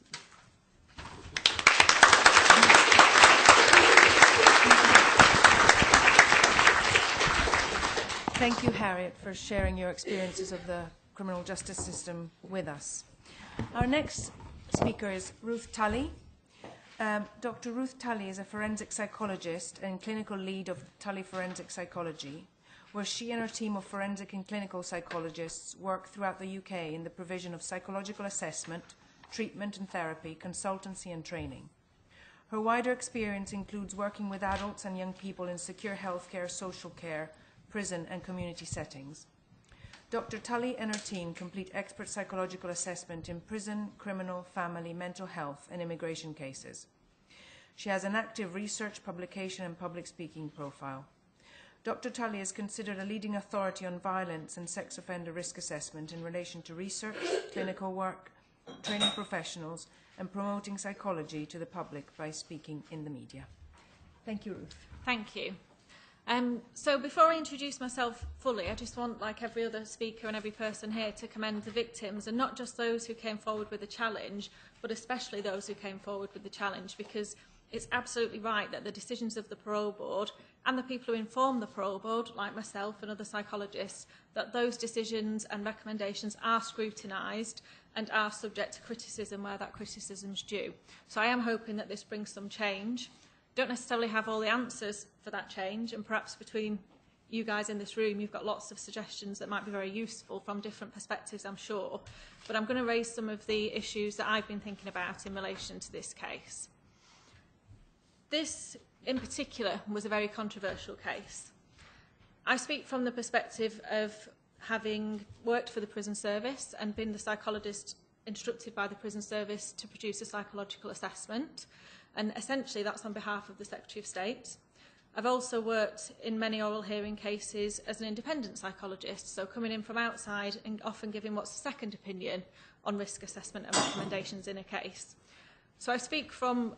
Thank you, Harriet, for sharing your experiences of the criminal justice system with us. Our next speaker is Ruth Tully. Dr. Ruth Tully is a forensic psychologist and clinical lead of Tully Forensic Psychology, where she and her team of forensic and clinical psychologists work throughout the UK in the provision of psychological assessment, treatment and therapy, consultancy and training. Her wider experience includes working with adults and young people in secure healthcare, social care, prison and community settings. Dr. Tully and her team complete expert psychological assessment in prison, criminal, family, mental health and immigration cases. She has an active research, publication and public speaking profile. Dr. Tully is considered a leading authority on violence and sex offender risk assessment in relation to research, clinical work, training professionals and promoting psychology to the public by speaking in the media. Thank you, Ruth. Thank you. So before I introduce myself fully, I just want, like every other speaker and every person here, to commend the victims, and not just those who came forward with the challenge, but especially those who came forward with the challenge, because it's absolutely right that the decisions of the Parole Board and the people who inform the Parole Board, like myself and other psychologists, that those decisions and recommendations are scrutinised and are subject to criticism where that criticism is due. So I am hoping that this brings some change. Don't necessarily have all the answers for that change, and perhaps between you guys in this room you've got lots of suggestions that might be very useful from different perspectives, I'm sure, but I'm going to raise some of the issues that I've been thinking about in relation to this case. This in particular was a very controversial case. I speak from the perspective of having worked for the prison service and been the psychologist instructed by the prison service to produce a psychological assessment. And essentially that's on behalf of the Secretary of State. I've also worked in many oral hearing cases as an independent psychologist, so coming in from outside and often giving what's a second opinion on risk assessment and recommendations in a case. So I speak from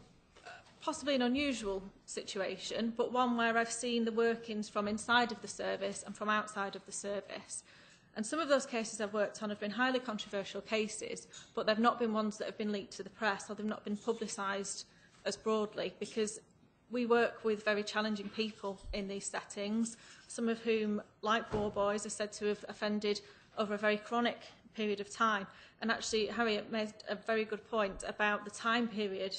possibly an unusual situation, but one where I've seen the workings from inside of the service and from outside of the service. And some of those cases I've worked on have been highly controversial cases, but they've not been ones that have been leaked to the press, or they've not been publicised as broadly, because we work with very challenging people in these settings, some of whom, like Worboys, are said to have offended over a very chronic period of time. And actually, Harriet made a very good point about the time period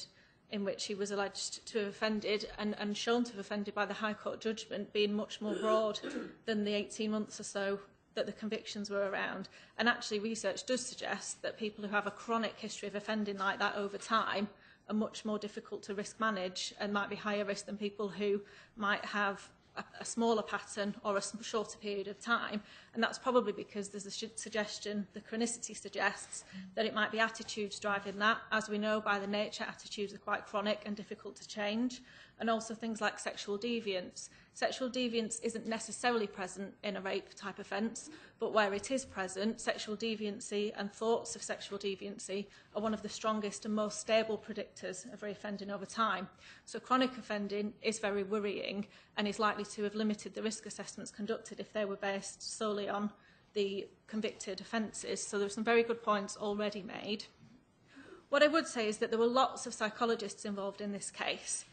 in which he was alleged to have offended and shown to have offended by the High Court judgment being much more broad than the 18 months or so that the convictions were around. And actually, research does suggest that people who have a chronic history of offending like that over time are much more difficult to risk manage and might be higher risk than people who might have a smaller pattern or a shorter period of time. And that's probably because there's a suggestion, the chronicity suggests, that it might be attitudes driving that. As we know, by the nature, attitudes are quite chronic and difficult to change. And also things like sexual deviance. Sexual deviance isn't necessarily present in a rape type offence, but where it is present, sexual deviancy and thoughts of sexual deviancy are one of the strongest and most stable predictors of reoffending over time. So chronic offending is very worrying and is likely to have limited the risk assessments conducted if they were based solely on the convicted offences. So there are some very good points already made. What I would say is that there were lots of psychologists involved in this case,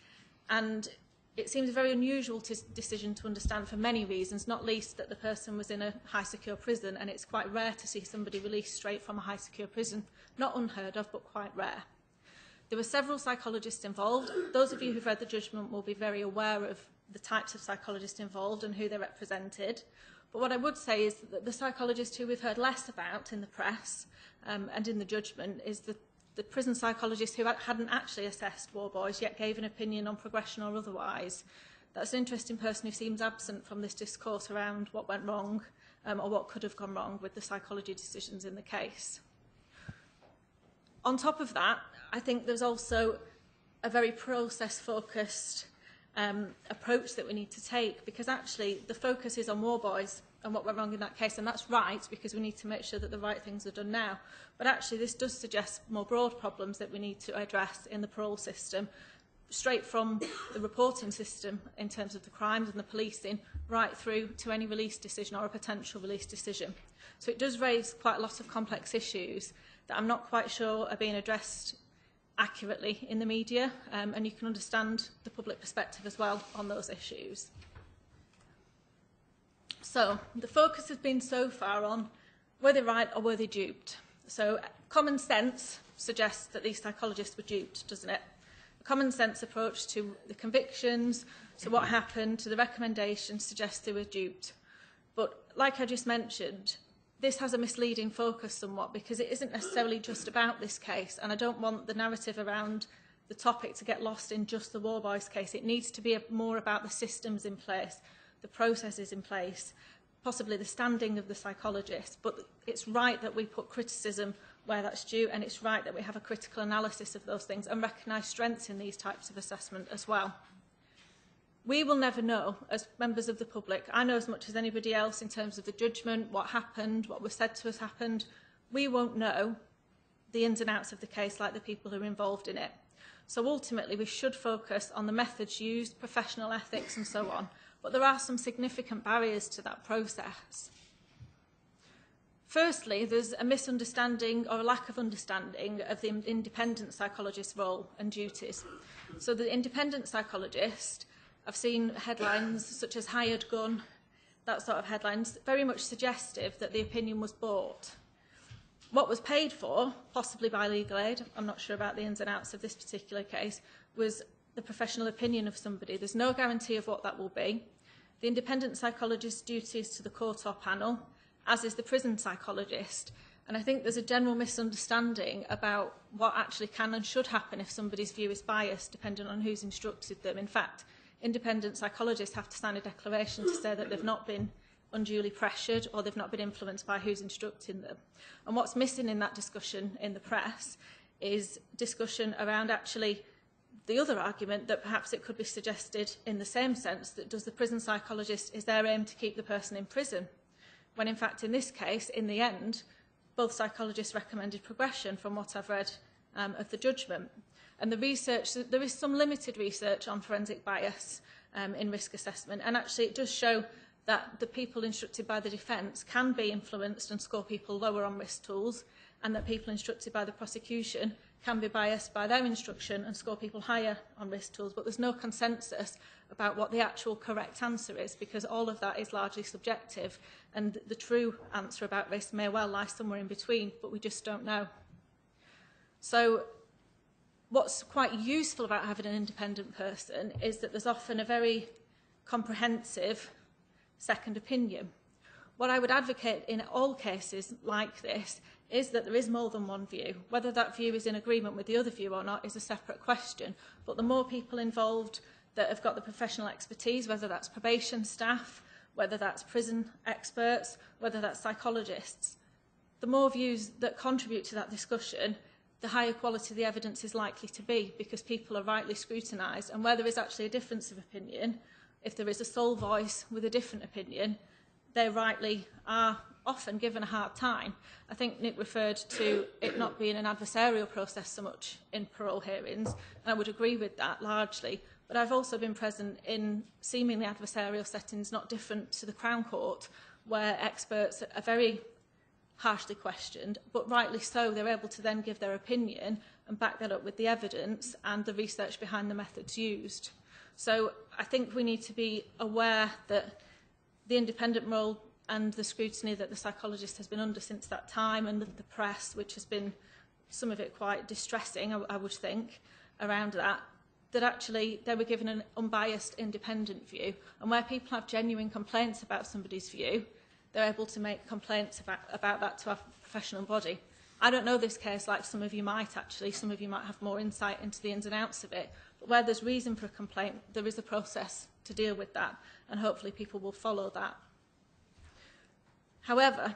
and it seems a very unusual decision to understand for many reasons, not least that the person was in a high secure prison, and it's quite rare to see somebody released straight from a high secure prison. Not unheard of, but quite rare. There were several psychologists involved. Those of you who've read the judgment will be very aware of the types of psychologists involved and who they represented. But what I would say is that the psychologist who we've heard less about in the press and in the judgment is the prison psychologist who hadn't actually assessed Worboys, yet gave an opinion on progression or otherwise. That's an interesting person who seems absent from this discourse around what went wrong or what could have gone wrong with the psychology decisions in the case. On top of that, I think there's also a very process-focused approach that we need to take, because actually the focus is on Worboys and what went wrong in that case, and that's right, because we need to make sure that the right things are done now. But actually this does suggest more broad problems that we need to address in the parole system, straight from the reporting system in terms of the crimes and the policing right through to any release decision or a potential release decision. So it does raise quite a lot of complex issues that I'm not quite sure are being addressed accurately in the media, and you can understand the public perspective as well on those issues. So the focus has been so far on were they right or were they duped? So common sense suggests that these psychologists were duped, doesn't it? A common sense approach to the convictions, to what happened, to the recommendations suggests they were duped. But like I just mentioned, this has a misleading focus somewhat because it isn't necessarily just about this case, and I don't want the narrative around the topic to get lost in just the Worboys case. It needs to be more about the systems in place, the processes in place, possibly the standing of the psychologist. But it's right that we put criticism where that's due, and it's right that we have a critical analysis of those things and recognise strengths in these types of assessment as well. We will never know, as members of the public, I know as much as anybody else in terms of the judgment, what happened, what was said to us happened. We won't know the ins and outs of the case like the people who are involved in it. So ultimately, we should focus on the methods used, professional ethics and so on. But there are some significant barriers to that process. Firstly, there's a misunderstanding or a lack of understanding of the independent psychologist's role and duties. So the independent psychologist, I've seen headlines such as hired gun, that sort of headlines, very much suggestive that the opinion was bought. What was paid for, possibly by legal aid, I'm not sure about the ins and outs of this particular case, was the professional opinion of somebody. There's no guarantee of what that will be. The independent psychologist's duty is to the court or panel, as is the prison psychologist. And I think there's a general misunderstanding about what actually can and should happen if somebody's view is biased, depending on who's instructed them. In fact, independent psychologists have to sign a declaration to say that they've not been unduly pressured or they've not been influenced by who's instructing them. And what's missing in that discussion in the press is discussion around actually the other argument that perhaps it could be suggested in the same sense that does the prison psychologist, is their aim to keep the person in prison? When in fact in this case, in the end, both psychologists recommended progression from what I've read of the judgment. And the research, there is some limited research on forensic bias in risk assessment, and actually it does show that the people instructed by the defence can be influenced and score people lower on risk tools, and that people instructed by the prosecution can be biased by their instruction and score people higher on risk tools. But there's no consensus about what the actual correct answer is, because all of that is largely subjective, and the true answer about risk may well lie somewhere in between, but we just don't know. So what's quite useful about having an independent person is that there's often a very comprehensive second opinion. What I would advocate in all cases like this is that there is more than one view. Whether that view is in agreement with the other view or not is a separate question. But the more people involved that have got the professional expertise, whether that's probation staff, whether that's prison experts, whether that's psychologists, the more views that contribute to that discussion, the higher quality the evidence is likely to be, because people are rightly scrutinised. And where there is actually a difference of opinion, if there is a sole voice with a different opinion, they rightly are often given a hard time. I think Nick referred to it not being an adversarial process so much in parole hearings, and I would agree with that largely. But I've also been present in seemingly adversarial settings not different to the Crown Court, where experts are very harshly questioned, but rightly so, they're able to then give their opinion and back that up with the evidence and the research behind the methods used. So I think we need to be aware that the independent role and the scrutiny that the psychologist has been under since that time, and the press, which has been some of it quite distressing, I would think, around that, that actually they were given an unbiased independent view, and where people have genuine complaints about somebody's view, they're able to make complaints about that to our professional body. I don't know this case like some of you might actually. Some of you might have more insight into the ins and outs of it. But where there's reason for a complaint, there is a process to deal with that, and hopefully people will follow that. However,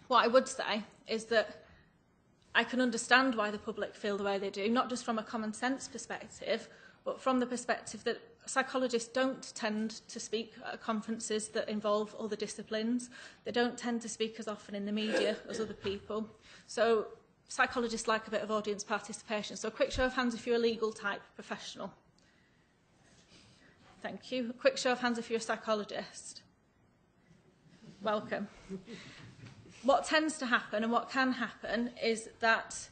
what I would say is that I can understand why the public feel the way they do, not just from a common sense perspective, but from the perspective that psychologists don't tend to speak at conferences that involve other disciplines. They don't tend to speak as often in the media as other people. So psychologists like a bit of audience participation. So a quick show of hands if you're a legal type professional. Thank you. A quick show of hands if you're a psychologist. Welcome. What tends to happen and what can happen is that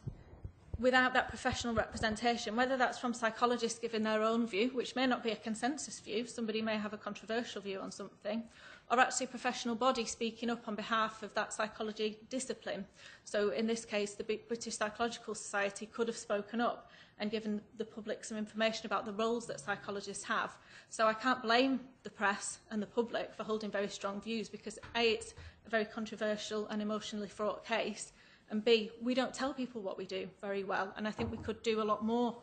without that professional representation, whether that's from psychologists giving their own view, which may not be a consensus view, somebody may have a controversial view on something, or actually a professional body speaking up on behalf of that psychology discipline. So in this case, the British Psychological Society could have spoken up and given the public some information about the roles that psychologists have. So I can't blame the press and the public for holding very strong views because A, it's a very controversial and emotionally fraught case, and B, we don't tell people what we do very well, and I think we could do a lot more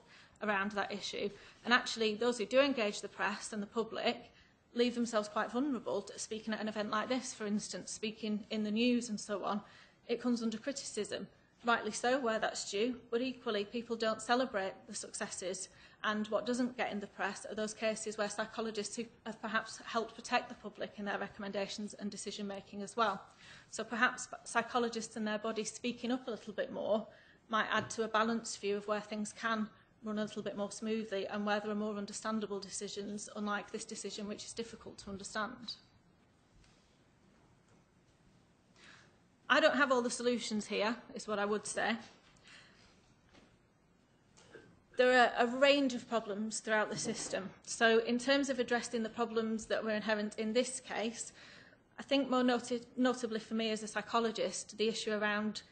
around that issue. And actually, those who do engage the press and the public leave themselves quite vulnerable to speaking at an event like this, for instance, speaking in the news and so on. It comes under criticism, rightly so, where that's due, but equally people don't celebrate the successes, and what doesn't get in the press are those cases where psychologists who have perhaps helped protect the public in their recommendations and decision making as well. So perhaps psychologists and their bodies speaking up a little bit more might add to a balanced view of where things can run a little bit more smoothly and where there are more understandable decisions, unlike this decision which is difficult to understand. I don't have all the solutions here, is what I would say. There are a range of problems throughout the system. So in terms of addressing the problems that were inherent in this case, I think more notably for me as a psychologist, the issue around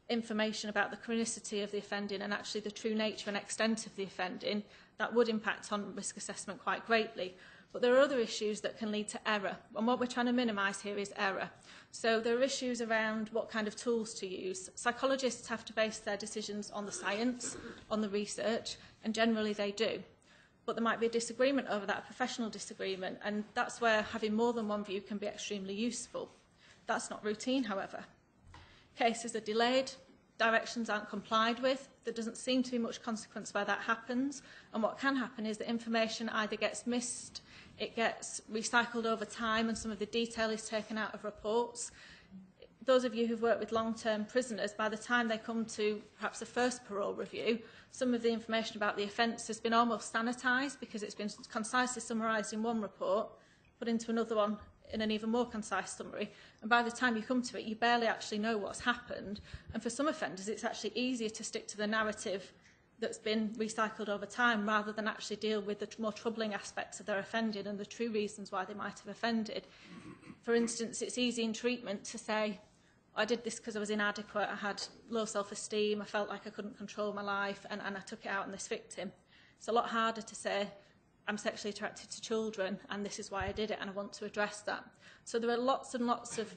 information about the chronicity of the offending and actually the true nature and extent of the offending, that would impact on risk assessment quite greatly. But there are other issues that can lead to error, and what we're trying to minimise here is error. So there are issues around what kind of tools to use. Psychologists have to base their decisions on the science, on the research, and generally they do. But there might be a disagreement over that, a professional disagreement, and that's where having more than one view can be extremely useful. That's not routine, however. Cases are delayed, directions aren't complied with, there doesn't seem to be much consequence where that happens, and what can happen is that information either gets missed, it gets recycled over time, and some of the detail is taken out of reports. Those of you who've worked with long-term prisoners, by the time they come to perhaps a first parole review, some of the information about the offence has been almost sanitised because it's been concisely summarised in one report, put into another one in an even more concise summary, and by the time you come to it, you barely actually know what's happened. And for some offenders, it's actually easier to stick to the narrative that's been recycled over time rather than actually deal with the more troubling aspects of their offending and the true reasons why they might have offended. For instance, it's easy in treatment to say, I did this because I was inadequate, I had low self-esteem, I felt like I couldn't control my life, and I took it out on this victim. It's a lot harder to say, I'm sexually attracted to children and this is why I did it and I want to address that. So there are lots and lots of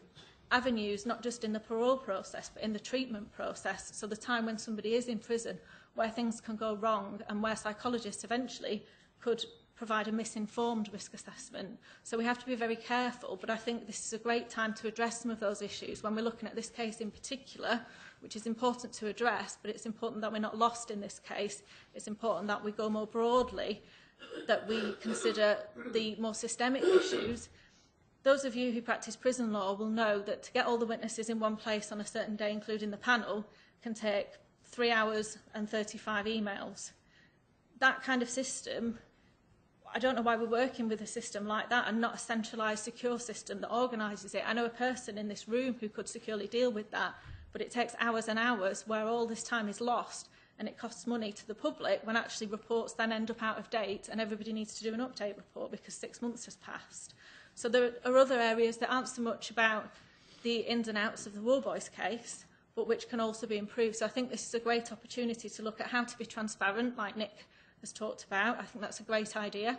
avenues, not just in the parole process, but in the treatment process. So the time when somebody is in prison, where things can go wrong and where psychologists eventually could provide a misinformed risk assessment. So we have to be very careful, but I think this is a great time to address some of those issues when we're looking at this case in particular, which is important to address, but it's important that we're not lost in this case. It's important that we go more broadly, that we consider the more systemic issues. Those of you who practice prison law will know that to get all the witnesses in one place on a certain day, including the panel, can take 3 hours and 35 emails. That kind of system, I don't know why we're working with a system like that and not a centralised, secure system that organises it. I know a person in this room who could securely deal with that, but it takes hours and hours where all this time is lost and it costs money to the public when actually reports then end up out of date and everybody needs to do an update report because 6 months has passed. So there are other areas that aren't so much about the ins and outs of the Worboys case, but which can also be improved. So I think this is a great opportunity to look at how to be transparent, like Nick has talked about. I think that's a great idea.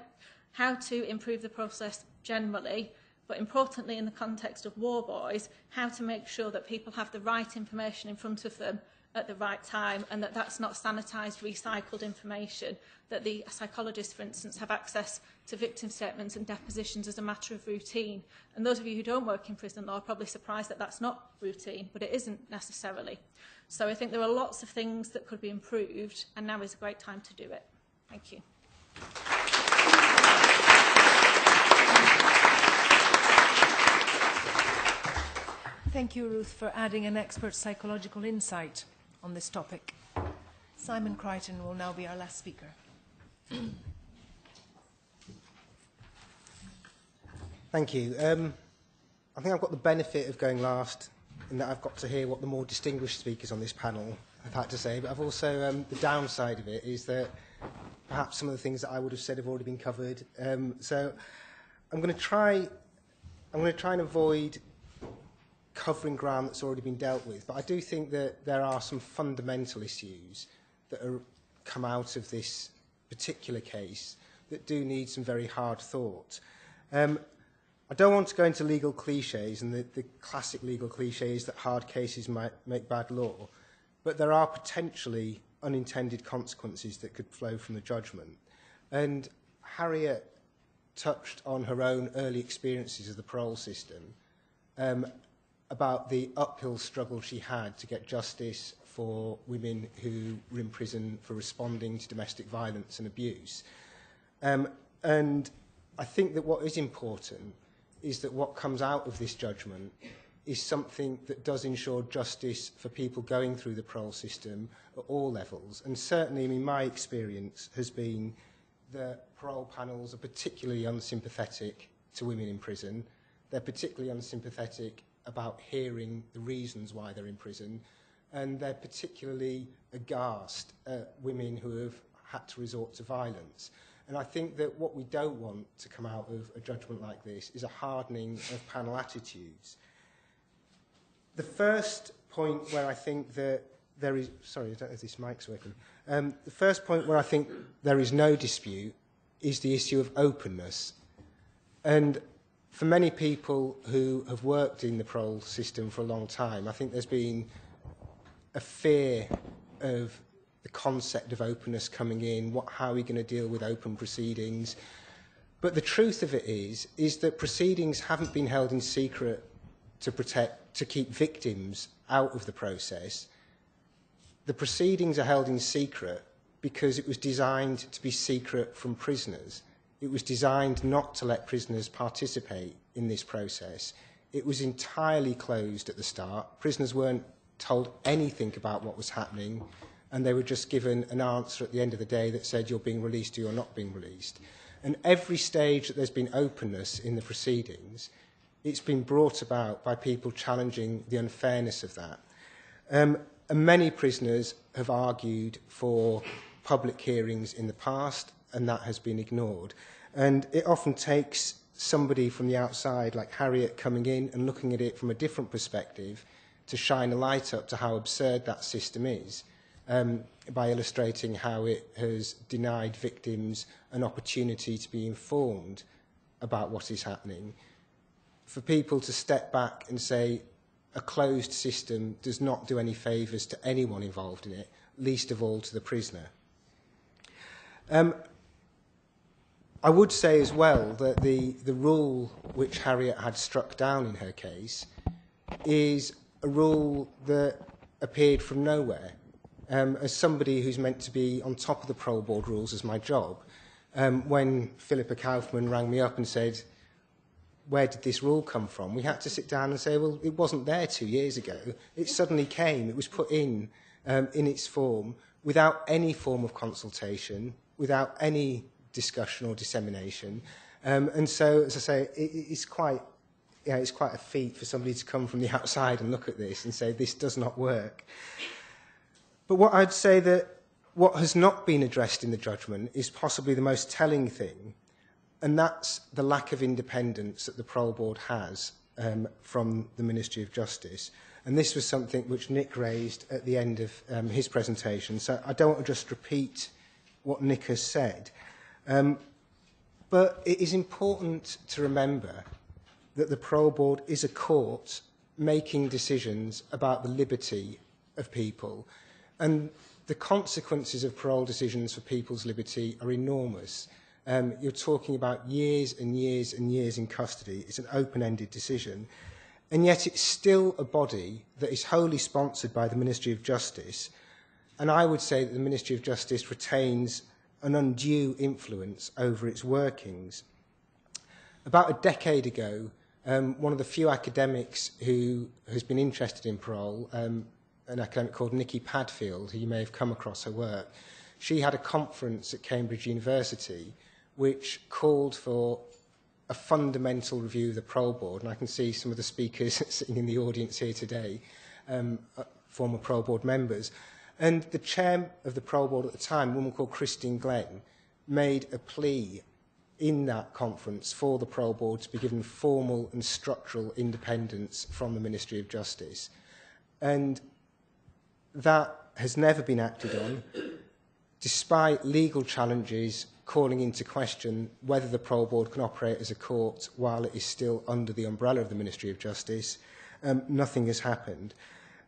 How to improve the process generally, but importantly in the context of Worboys, how to make sure that people have the right information in front of them at the right time and that that's not sanitised, recycled information, that the psychologists, for instance, have access to victim statements and depositions as a matter of routine. And those of you who don't work in prison law are probably surprised that that's not routine, but it isn't necessarily. So I think there are lots of things that could be improved, and now is a great time to do it. Thank you. Thank you, Ruth, for adding an expert psychological insight on this topic. Simon Creighton will now be our last speaker. Thank you. I think I've got the benefit of going last in that I've got to hear what the more distinguished speakers on this panel have had to say, but I've also, the downside of it is that perhaps some of the things that I would have said have already been covered. So I'm going to try and avoid covering ground that's already been dealt with, but I do think that there are some fundamental issues that come out of this particular case that do need some very hard thought. I don't want to go into legal cliches and the classic legal cliches that hard cases might make bad law, but there are potentially unintended consequences that could flow from the judgment. And Harriet touched on her own early experiences of the parole system, about the uphill struggle she had to get justice for women who were in prison for responding to domestic violence and abuse. And I think that what is important is that what comes out of this judgment is something that does ensure justice for people going through the parole system at all levels. And certainly, I mean, my experience has been that parole panels are particularly unsympathetic to women in prison. They're particularly unsympathetic about hearing the reasons why they're in prison. And they're particularly aghast at women who have had to resort to violence. And I think that what we don't want to come out of a judgment like this is a hardening of panel attitudes. The first point where I think that there is... Sorry, I don't know if this mic's working. The first point where I think there is no dispute is the issue of openness. And for many people who have worked in the parole system for a long time, I think there's been a fear of the concept of openness coming in, how are we going to deal with open proceedings? But the truth of it is that proceedings haven't been held in secret to keep victims out of the process. The proceedings are held in secret because it was designed to be secret from prisoners. It was designed not to let prisoners participate in this process. It was entirely closed at the start. Prisoners weren't told anything about what was happening, and they were just given an answer at the end of the day that said you're being released or you're not being released. And every stage that there's been openness in the proceedings, it's been brought about by people challenging the unfairness of that. And many prisoners have argued for public hearings in the past, and that has been ignored. And it often takes somebody from the outside, like Harriet, coming in and looking at it from a different perspective to shine a light up to how absurd that system is. By illustrating how it has denied victims an opportunity to be informed about what is happening. For people to step back and say a closed system does not do any favours to anyone involved in it, least of all to the prisoner. I would say as well that the rule which Harriet had struck down in her case is a rule that appeared from nowhere. As somebody who's meant to be on top of the Parole Board rules as my job, when Philippa Kaufman rang me up and said, where did this rule come from? We had to sit down and say, well, it wasn't there 2 years ago. It suddenly came. It was put in its form without any form of consultation, without any discussion or dissemination. And so, as I say, it's quite a feat for somebody to come from the outside and look at this and say, this does not work. But what I'd say that what has not been addressed in the judgment is possibly the most telling thing, and that's the lack of independence that the Parole Board has from the Ministry of Justice. And this was something which Nick raised at the end of his presentation, so I don't want to just repeat what Nick has said. But it is important to remember that the Parole Board is a court making decisions about the liberty of people. And the consequences of parole decisions for people's liberty are enormous. You're talking about years and years and years in custody. It's an open-ended decision. And yet it's still a body that is wholly sponsored by the Ministry of Justice. And I would say that the Ministry of Justice retains an undue influence over its workings. About a decade ago, one of the few academics who has been interested in parole, an academic called Nikki Padfield, who you may have come across her work. She had a conference at Cambridge University which called for a fundamental review of the Parole Board, and I can see some of the speakers sitting in the audience here today, former Parole Board members. And the chair of the Parole Board at the time, a woman called Christine Glenn, made a plea in that conference for the Parole Board to be given formal and structural independence from the Ministry of Justice. And that has never been acted on, despite legal challenges calling into question whether the Parole Board can operate as a court while it is still under the umbrella of the Ministry of Justice. Nothing has happened.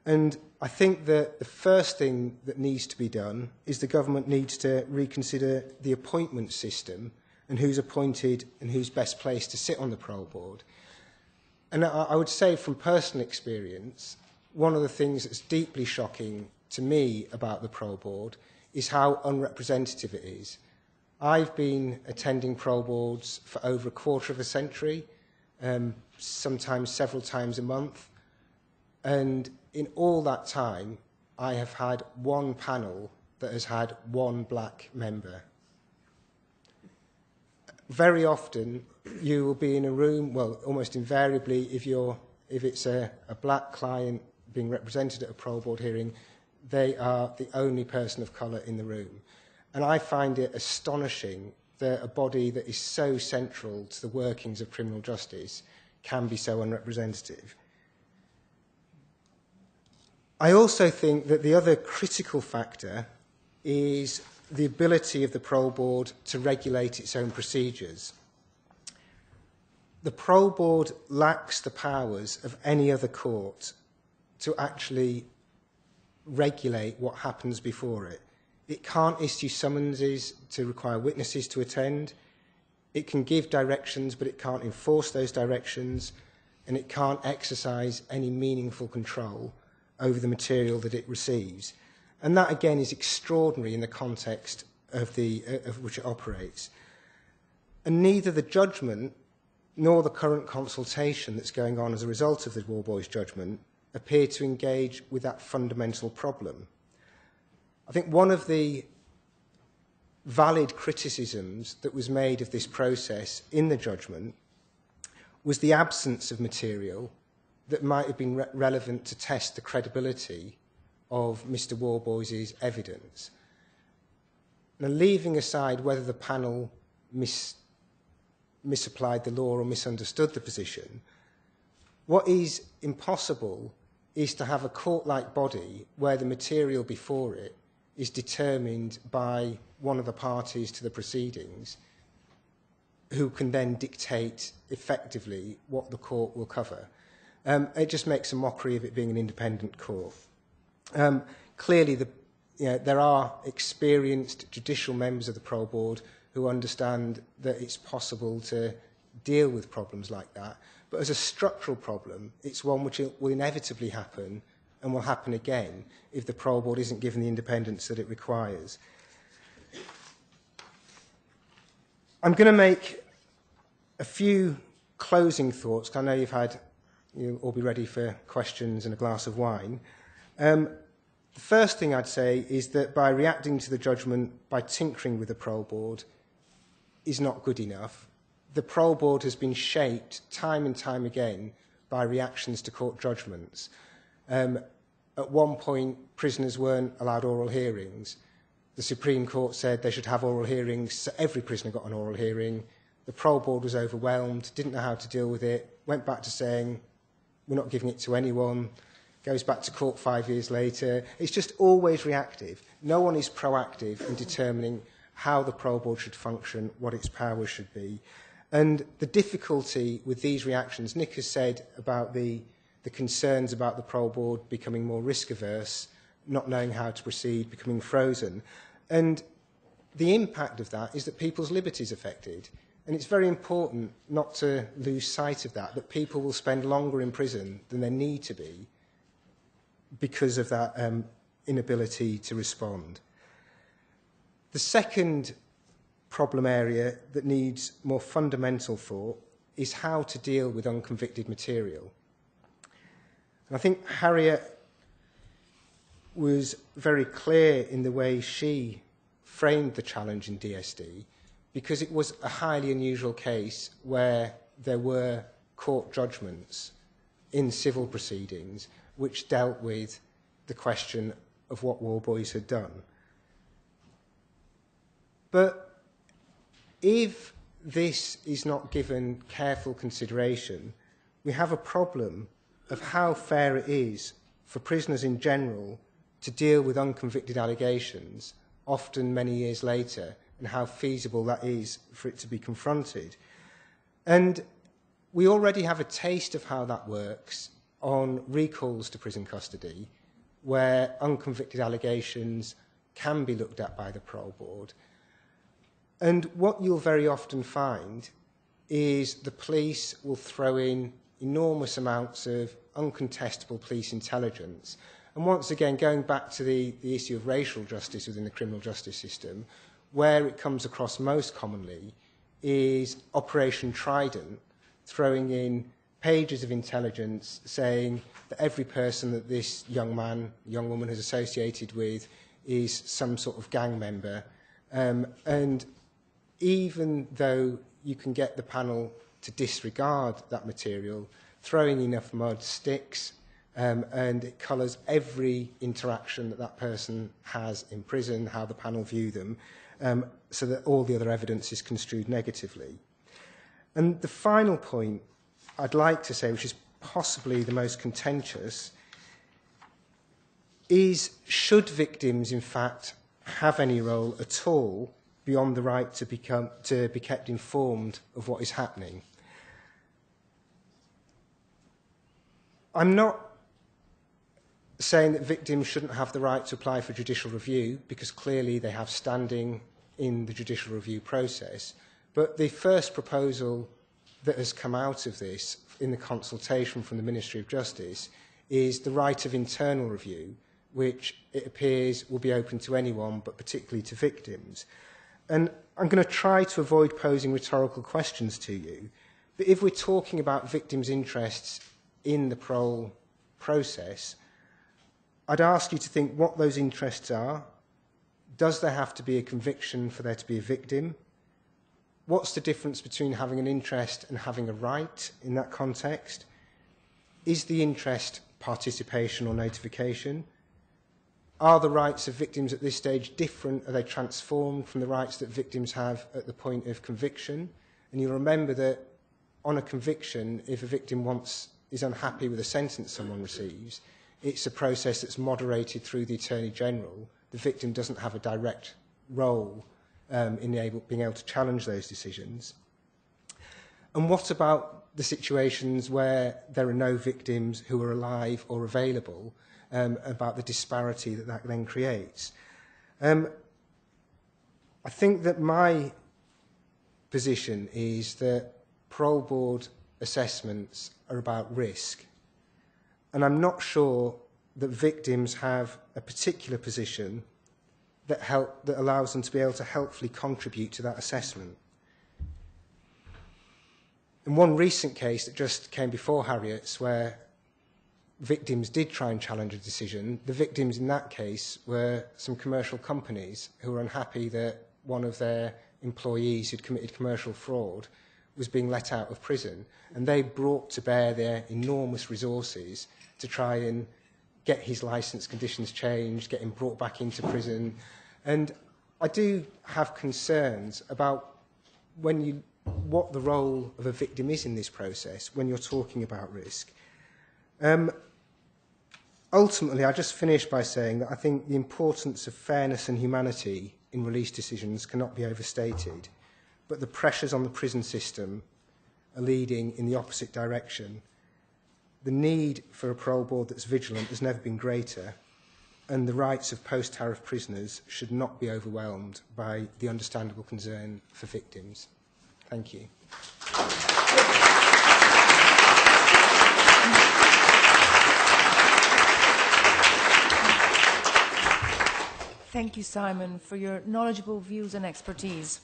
And I think that the first thing that needs to be done is the government needs to reconsider the appointment system and who's appointed and who's best placed to sit on the Parole Board. And I would say from personal experience, one of the things that's deeply shocking to me about the Parole Board is how unrepresentative it is. I've been attending Parole Boards for over a quarter of a century, sometimes several times a month, and in all that time, I have had one panel that has had one black member. Very often, you will be in a room, well, almost invariably, if it's a black client being represented at a Parole Board hearing, they are the only person of colour in the room. And I find it astonishing that a body that is so central to the workings of criminal justice can be so unrepresentative. I also think that the other critical factor is the ability of the Parole Board to regulate its own procedures. The Parole Board lacks the powers of any other court to actually regulate what happens before it. It can't issue summonses to require witnesses to attend. It can give directions, but it can't enforce those directions, and it can't exercise any meaningful control over the material that it receives. And that, again, is extraordinary in the context of which it operates. And neither the judgment nor the current consultation that's going on as a result of the Worboys judgment appear to engage with that fundamental problem. I think one of the valid criticisms that was made of this process in the judgment was the absence of material that might have been relevant to test the credibility of Mr. Worboys' evidence. Now, leaving aside whether the panel misapplied the law or misunderstood the position, what is impossible is to have a court-like body where the material before it is determined by one of the parties to the proceedings, who can then dictate effectively what the court will cover. It just makes a mockery of it being an independent court. Clearly, there are experienced judicial members of the Parole Board who understand that it's possible to deal with problems like that. But as a structural problem, it's one which will inevitably happen and will happen again if the Parole Board isn't given the independence that it requires. I'm going to make a few closing thoughts, because I know you'll all be ready for questions and a glass of wine. The first thing I'd say is that by reacting to the judgment, by tinkering with the Parole Board, is not good enough. The Parole Board has been shaped time and time again by reactions to court judgments. At one point, prisoners weren't allowed oral hearings. The Supreme Court said they should have oral hearings, so every prisoner got an oral hearing. The Parole Board was overwhelmed, didn't know how to deal with it, went back to saying, we're not giving it to anyone, goes back to court 5 years later. It's just always reactive. No one is proactive in determining how the Parole Board should function, what its powers should be. And the difficulty with these reactions, Nick has said about the concerns about the Parole Board becoming more risk-averse, not knowing how to proceed, becoming frozen. And the impact of that is that people's liberties are affected. And it's very important not to lose sight of that people will spend longer in prison than they need to be because of that inability to respond. The second problem area that needs more fundamental thought is how to deal with unconvicted material. And I think Harriet was very clear in the way she framed the challenge in DSD, because it was a highly unusual case where there were court judgments in civil proceedings which dealt with the question of what Worboys had done. But if this is not given careful consideration, we have a problem of how fair it is for prisoners in general to deal with unconvicted allegations, often many years later, and how feasible that is for it to be confronted. And we already have a taste of how that works on recalls to prison custody, where unconvicted allegations can be looked at by the Parole Board. And what you'll very often find is the police will throw in enormous amounts of uncontestable police intelligence. And once again, going back to the issue of racial justice within the criminal justice system, where it comes across most commonly is Operation Trident, throwing in pages of intelligence saying that every person that this young man, young woman is associated with is some sort of gang member. And even though you can get the panel to disregard that material, throwing enough mud sticks, and it colours every interaction that that person has in prison, how the panel view them, so that all the other evidence is construed negatively. And the final point I'd like to say, which is possibly the most contentious, is should victims, in fact, have any role at all beyond the right to be kept informed of what is happening? I'm not saying that victims shouldn't have the right to apply for judicial review, because clearly they have standing in the judicial review process. But the first proposal that has come out of this in the consultation from the Ministry of Justice is the right of internal review, which it appears will be open to anyone, but particularly to victims. And I'm going to try to avoid posing rhetorical questions to you, but if we're talking about victims' interests in the parole process, I'd ask you to think what those interests are. Does there have to be a conviction for there to be a victim? What's the difference between having an interest and having a right in that context? Is the interest participation or notification? Are the rights of victims at this stage different? Are they transformed from the rights that victims have at the point of conviction? And you'll remember that on a conviction, if a victim is unhappy with a sentence someone receives, it's a process that's moderated through the Attorney General. The victim doesn't have a direct role in being able to challenge those decisions. And what about the situations where there are no victims who are alive or available, about the disparity that that then creates? I think that my position is that Parole Board assessments are about risk. And I'm not sure that victims have a particular position that allows them to be able to helpfully contribute to that assessment. In one recent case that just came before Harriet's, where victims did try and challenge a decision, the victims in that case were some commercial companies who were unhappy that one of their employees who'd committed commercial fraud was being let out of prison, and they brought to bear their enormous resources to try and get his licence conditions changed, get him brought back into prison. And I do have concerns about what the role of a victim is in this process when you're talking about risk. Ultimately, I just finish by saying that I think the importance of fairness and humanity in release decisions cannot be overstated, but the pressures on the prison system are leading in the opposite direction. The need for a parole board that's vigilant has never been greater, and the rights of post-tariff prisoners should not be overwhelmed by the understandable concern for victims. Thank you. Thank you, Simon, for your knowledgeable views and expertise.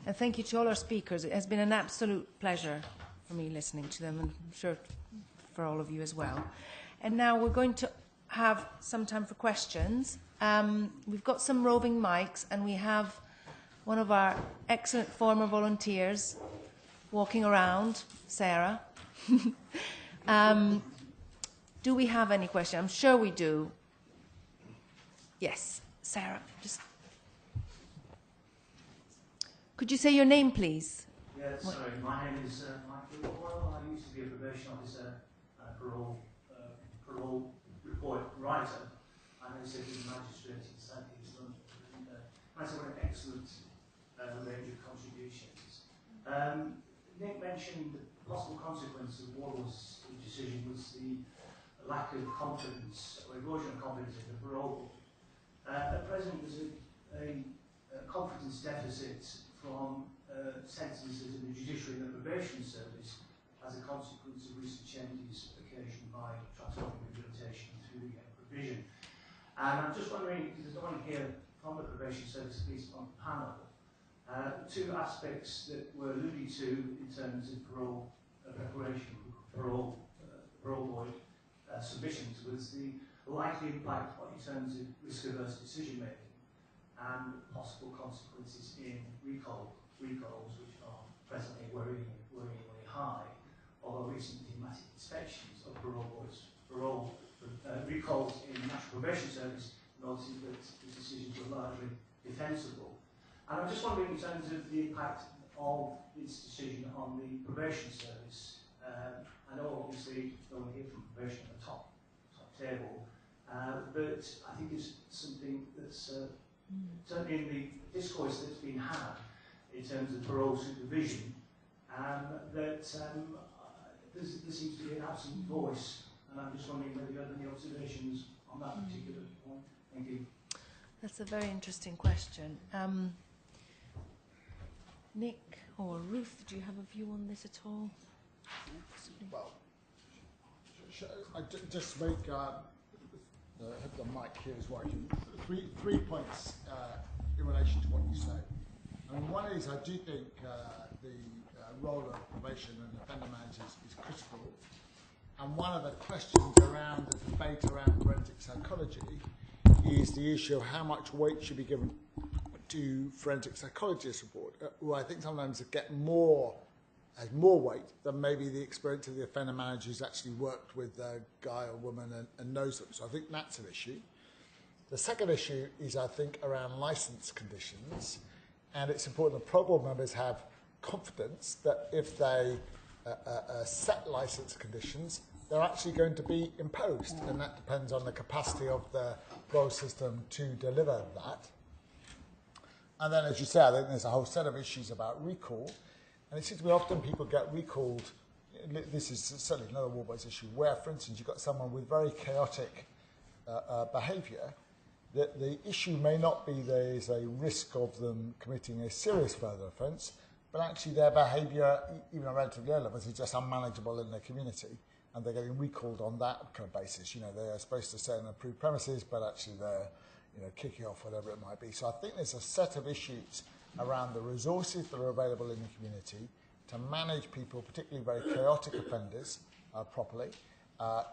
And thank you to all our speakers. It has been an absolute pleasure for me listening to them, and I'm sure for all of you as well. And now we're going to have some time for questions. We've got some roving mics, and we have one of our excellent former volunteers walking around, Sarah. Do we have any questions? I'm sure we do. Yes, Sarah, just... Could you say your name, please? Yeah, sorry, my name is Michael Boyle. I used to be a probation officer, parole report writer. I'm a sitting magistrate in South East London. And, that's an excellent range of contributions. Nick mentioned the possible consequence of Worboys' decision was the lack of confidence or erosion of confidence in the parole. At present, there's a confidence deficit from sentences in the judiciary and the probation service as a consequence of recent changes occasioned by transformative rehabilitation through provision. And I'm just wondering, because there's no one here from the probation service, at least on the panel, two aspects that were alluded to in terms of parole preparation, parole board submissions, was the likely impact in terms of risk-averse decision-making and possible consequences in recalls, which are presently worryingly high, although recent thematic inspections of parole boards, recalls in the National Probation Service noted that the decisions were largely defensible. And I'm just wondering in terms of the impact of this decision on the probation service. I know obviously no one here from probation at the top table, but I think it's something that's certainly in the discourse that's been had in terms of parole supervision, that there seems to be an absent voice, and I'm just wondering whether you have any observations on that particular point. Thank you. That's a very interesting question. Nick or Ruth, do you have a view on this at all? Well, I just make the mic here is working. Three points in relation to what you say. I mean, one is I do think the role of probation and offender managers is critical. And one of the questions around the debate around forensic psychology is the issue of how much weight should be given to forensic psychologists' report, who I think sometimes get more weight than maybe the experience of the offender manager who's actually worked with a guy or woman and knows them. So I think that's an issue. The second issue is, I think, around licence conditions, and it's important that parole board members have confidence that if they set licence conditions, they're actually going to be imposed, and that depends on the capacity of the parole system to deliver that. And then, as you say, I think there's a whole set of issues about recall. And it seems to be often people get recalled. This is certainly another Worboys issue, where, for instance, you've got someone with very chaotic behaviour. The issue may not be there's a risk of them committing a serious further offence, but actually their behaviour, even at relatively low levels, is just unmanageable in their community, and they're getting recalled on that kind of basis. You know, they're supposed to stay in approved premises, but actually they're kicking off whatever it might be. So I think there's a set of issues around the resources that are available in the community to manage people, particularly very chaotic offenders, properly,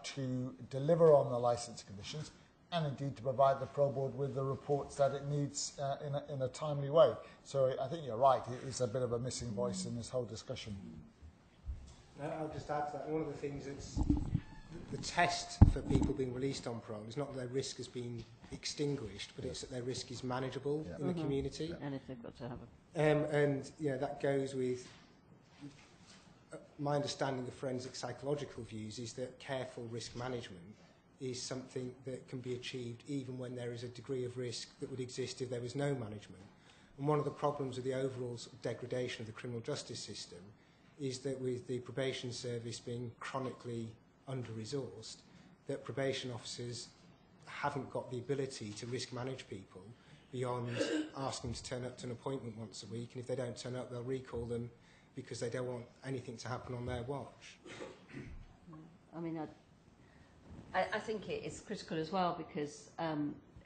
to deliver on the licence conditions, and indeed to provide the parole board with the reports that it needs in a timely way. So I think you're right, it is a bit of a missing voice in this whole discussion. I'll just add to that. One of the things that's the test for people being released on parole is not that their risk has been extinguished, but it's that their risk is manageable in the community. And if they've got to have and that goes with my understanding of forensic psychological views is that careful risk management is something that can be achieved even when there is a degree of risk that would exist if there was no management. And one of the problems with the overall sort of degradation of the criminal justice system is that with the probation service being chronically under-resourced, that probation officers haven't got the ability to risk manage people beyond asking them to turn up to an appointment once a week, and if they don't turn up, they'll recall them because they don't want anything to happen on their watch. I mean, I think it is critical as well because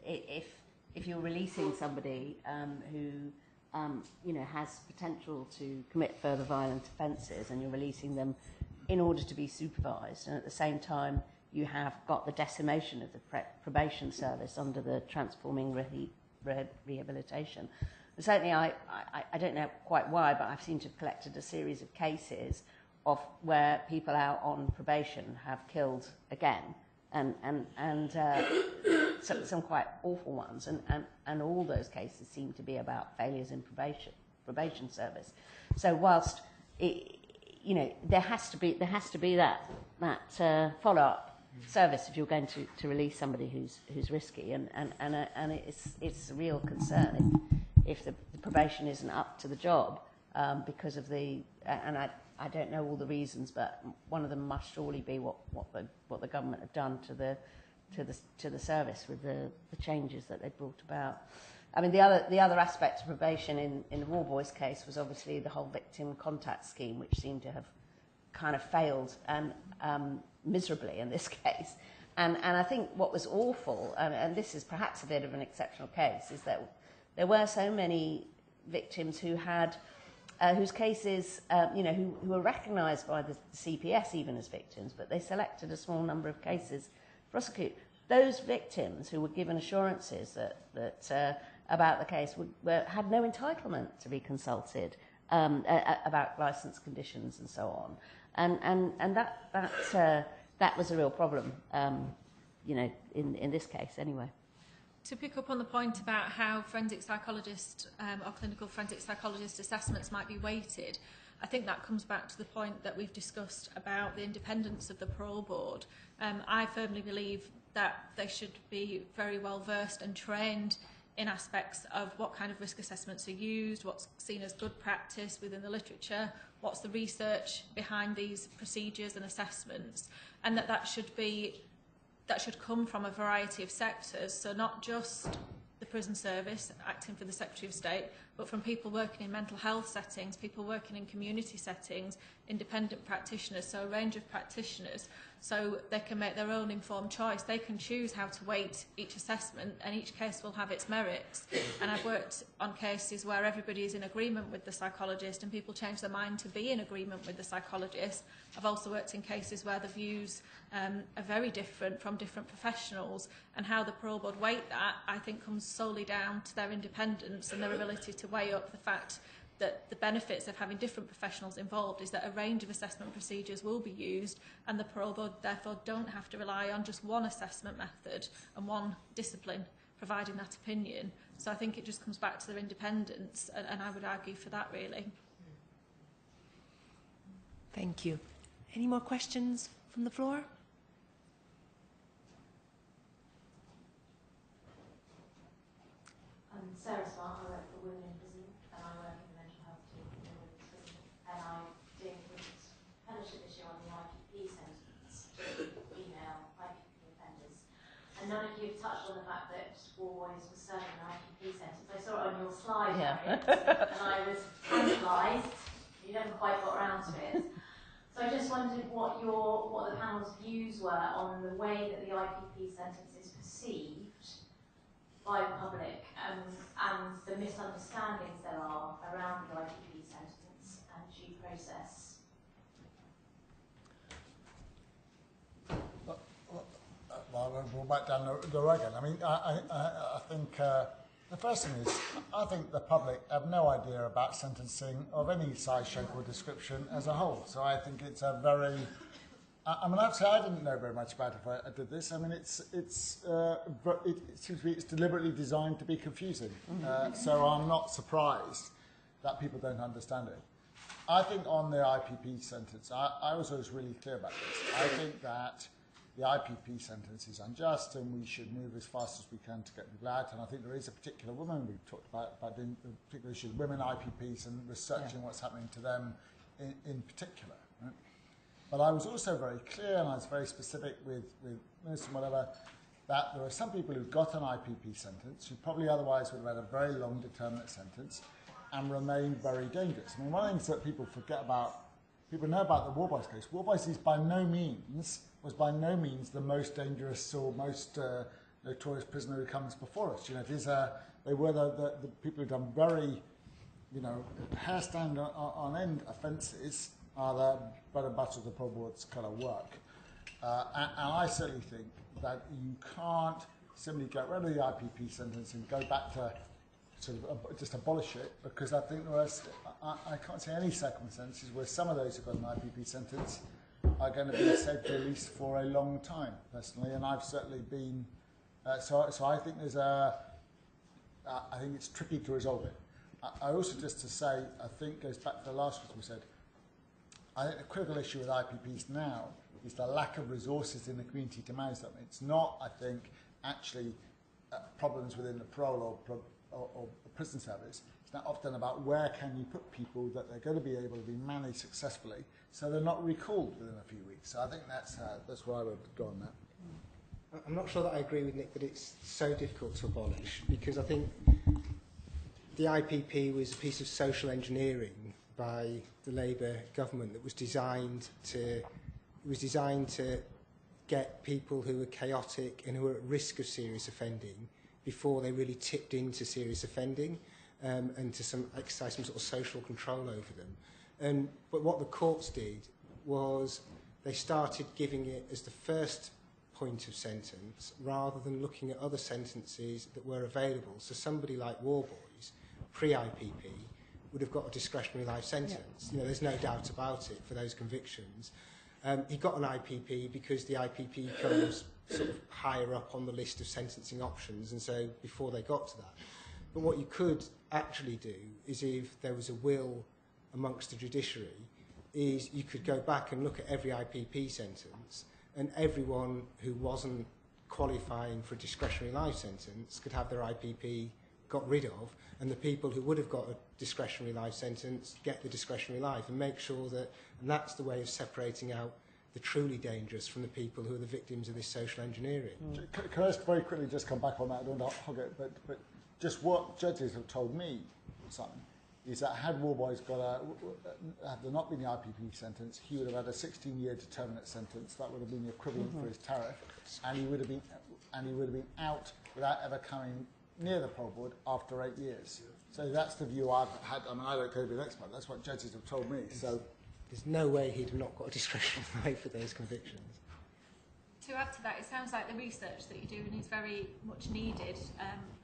if you're releasing somebody who has potential to commit further violent offences, and you're releasing them in order to be supervised, and at the same time you have got the decimation of the probation service under the transforming rehabilitation. And certainly, I don't know quite why, but I've seemed to have collected a series of cases of where people out on probation have killed again, and some quite awful ones, and all those cases seem to be about failures in probation service. So whilst there has to be that follow-up service if you're going to release somebody who's risky, and it's a real concern if the probation isn't up to the job because of and I don't know all the reasons, but one of them must surely be what the government have done to the service with the changes that they brought about. I mean, the other aspect of probation in the Worboys case was obviously the whole victim contact scheme, which seemed to have kind of failed and miserably in this case. And I think what was awful, and this is perhaps a bit of an exceptional case, is that there were so many victims who had, whose cases, who were recognised by the CPS even as victims, but they selected a small number of cases to prosecute. Those victims who were given assurances that about the case had no entitlement to be consulted about licence conditions and so on, and that was a real problem, in this case anyway. To pick up on the point about how forensic psychologist or clinical forensic psychologist assessments might be weighted, I think that comes back to the point that we've discussed about the independence of the Parole Board. I firmly believe that they should be very well versed and trained in aspects of what kind of risk assessments are used, what's seen as good practice within the literature, what's the research behind these procedures and assessments, and that should come from a variety of sectors, so not just the prison service acting for the Secretary of State, but from people working in mental health settings, people working in community settings, independent practitioners, so a range of practitioners, so they can make their own informed choice. They can choose how to weight each assessment, and each case will have its merits. And I've worked on cases where everybody is in agreement with the psychologist and people change their mind to be in agreement with the psychologist. I've also worked in cases where the views are very different from different professionals, and how the Parole Board weight that, I think, comes solely down to their independence and their ability to weigh up the fact that the benefits of having different professionals involved is that a range of assessment procedures will be used, and the Parole Board therefore don't have to rely on just one assessment method and one discipline providing that opinion. So I think it just comes back to their independence, and I would argue for that, really. Thank you. Any more questions from the floor? Sarah Smart, I work for Women in Prison, and I work in the mental health team in Women in Prison, and I'm doing a fellowship this year on the IPP sentence to female IPP offenders. And none of you have touched on the fact that Worboys was serving an IPP sentence. I saw it on your slide, Harriet, and I was tantalised. You never quite got around to it. So I just wondered what the panel's views were on the way that the IPP sentence is perceived by the public, and the misunderstandings there are around the IPP sentence and due process. Well, we'll back down the road again. I mean, I think the first thing is, I think the public have no idea about sentencing of any size, shape or description as a whole. So I think it's a very... I mean, actually, I didn't know very much about it if I did this. I mean, it seems to be it's deliberately designed to be confusing. So I'm not surprised that people don't understand it. I think on the IPP sentence, I was always really clear about this. I think that the IPP sentence is unjust, and we should move as fast as we can to get people out. And I think there is a particular woman we've talked about doing the particular issue of women IPPs and researching what's happening to them in particular. Right? But I was also very clear, and I was very specific with minister and whatever, that there are some people who got an IPP sentence who probably otherwise would have had a very long determinate sentence and remained very dangerous. I mean, one of the things that people forget about, people know about the Worboys case. Worboys was by no means the most dangerous or most notorious prisoner who comes before us. You know, it is they were the people who've done very, hair stand on end offences are the bread and butter of the Parole Board's kind of work. And I certainly think that you can't simply get rid of the IPP sentence and go back to sort of just abolish it, because I think I can't see any circumstances where some of those who've got an IPP sentence are going to be safe to release for a long time, personally, and I've certainly been. So I think I think it's tricky to resolve it. I also, just to say, I think goes back to the last question we said. I think the critical issue with IPPs now is the lack of resources in the community to manage them. It's not, I think, actually problems within the parole or prison service. It's not often about where can you put people that they're going to be able to be managed successfully so they're not recalled within a few weeks. So I think that's where I would go on that. I'm not sure that I agree with Nick that it's so difficult to abolish, because I think the IPP was a piece of social engineering by the Labour government that was designed to get people who were chaotic and who were at risk of serious offending before they really tipped into serious offending, and to exercise some sort of social control over them. But what the courts did was they started giving it as the first point of sentence rather than looking at other sentences that were available. So somebody like Worboys, pre-IPP, would have got a discretionary life sentence. You know, there's no doubt about it for those convictions. He got an IPP because the IPP comes sort of higher up on the list of sentencing options, and so before they got to that. But what you could actually do is, if there was a will amongst the judiciary, is you could go back and look at every IPP sentence, and everyone who wasn't qualifying for a discretionary life sentence could have their IPP got rid of, and the people who would have got a discretionary life sentence get the discretionary life, and make sure that, and that's the way of separating out the truly dangerous from the people who are the victims of this social engineering. Can I just very quickly just come back on that? I don't want to hog it, but just what judges have told me, Simon, is that had Worboys had there not been the IPP sentence, he would have had a 16-year determinate sentence. That would have been the equivalent for his tariff, and he would have been out without ever coming near the Parole Board after 8 years. So that's the view I've had. I mean, I don't go to be an expert. That's what judges have told me. So there's no way he'd have not got a discretionary life for those convictions. To add to that, it sounds like the research that you're doing is very much needed,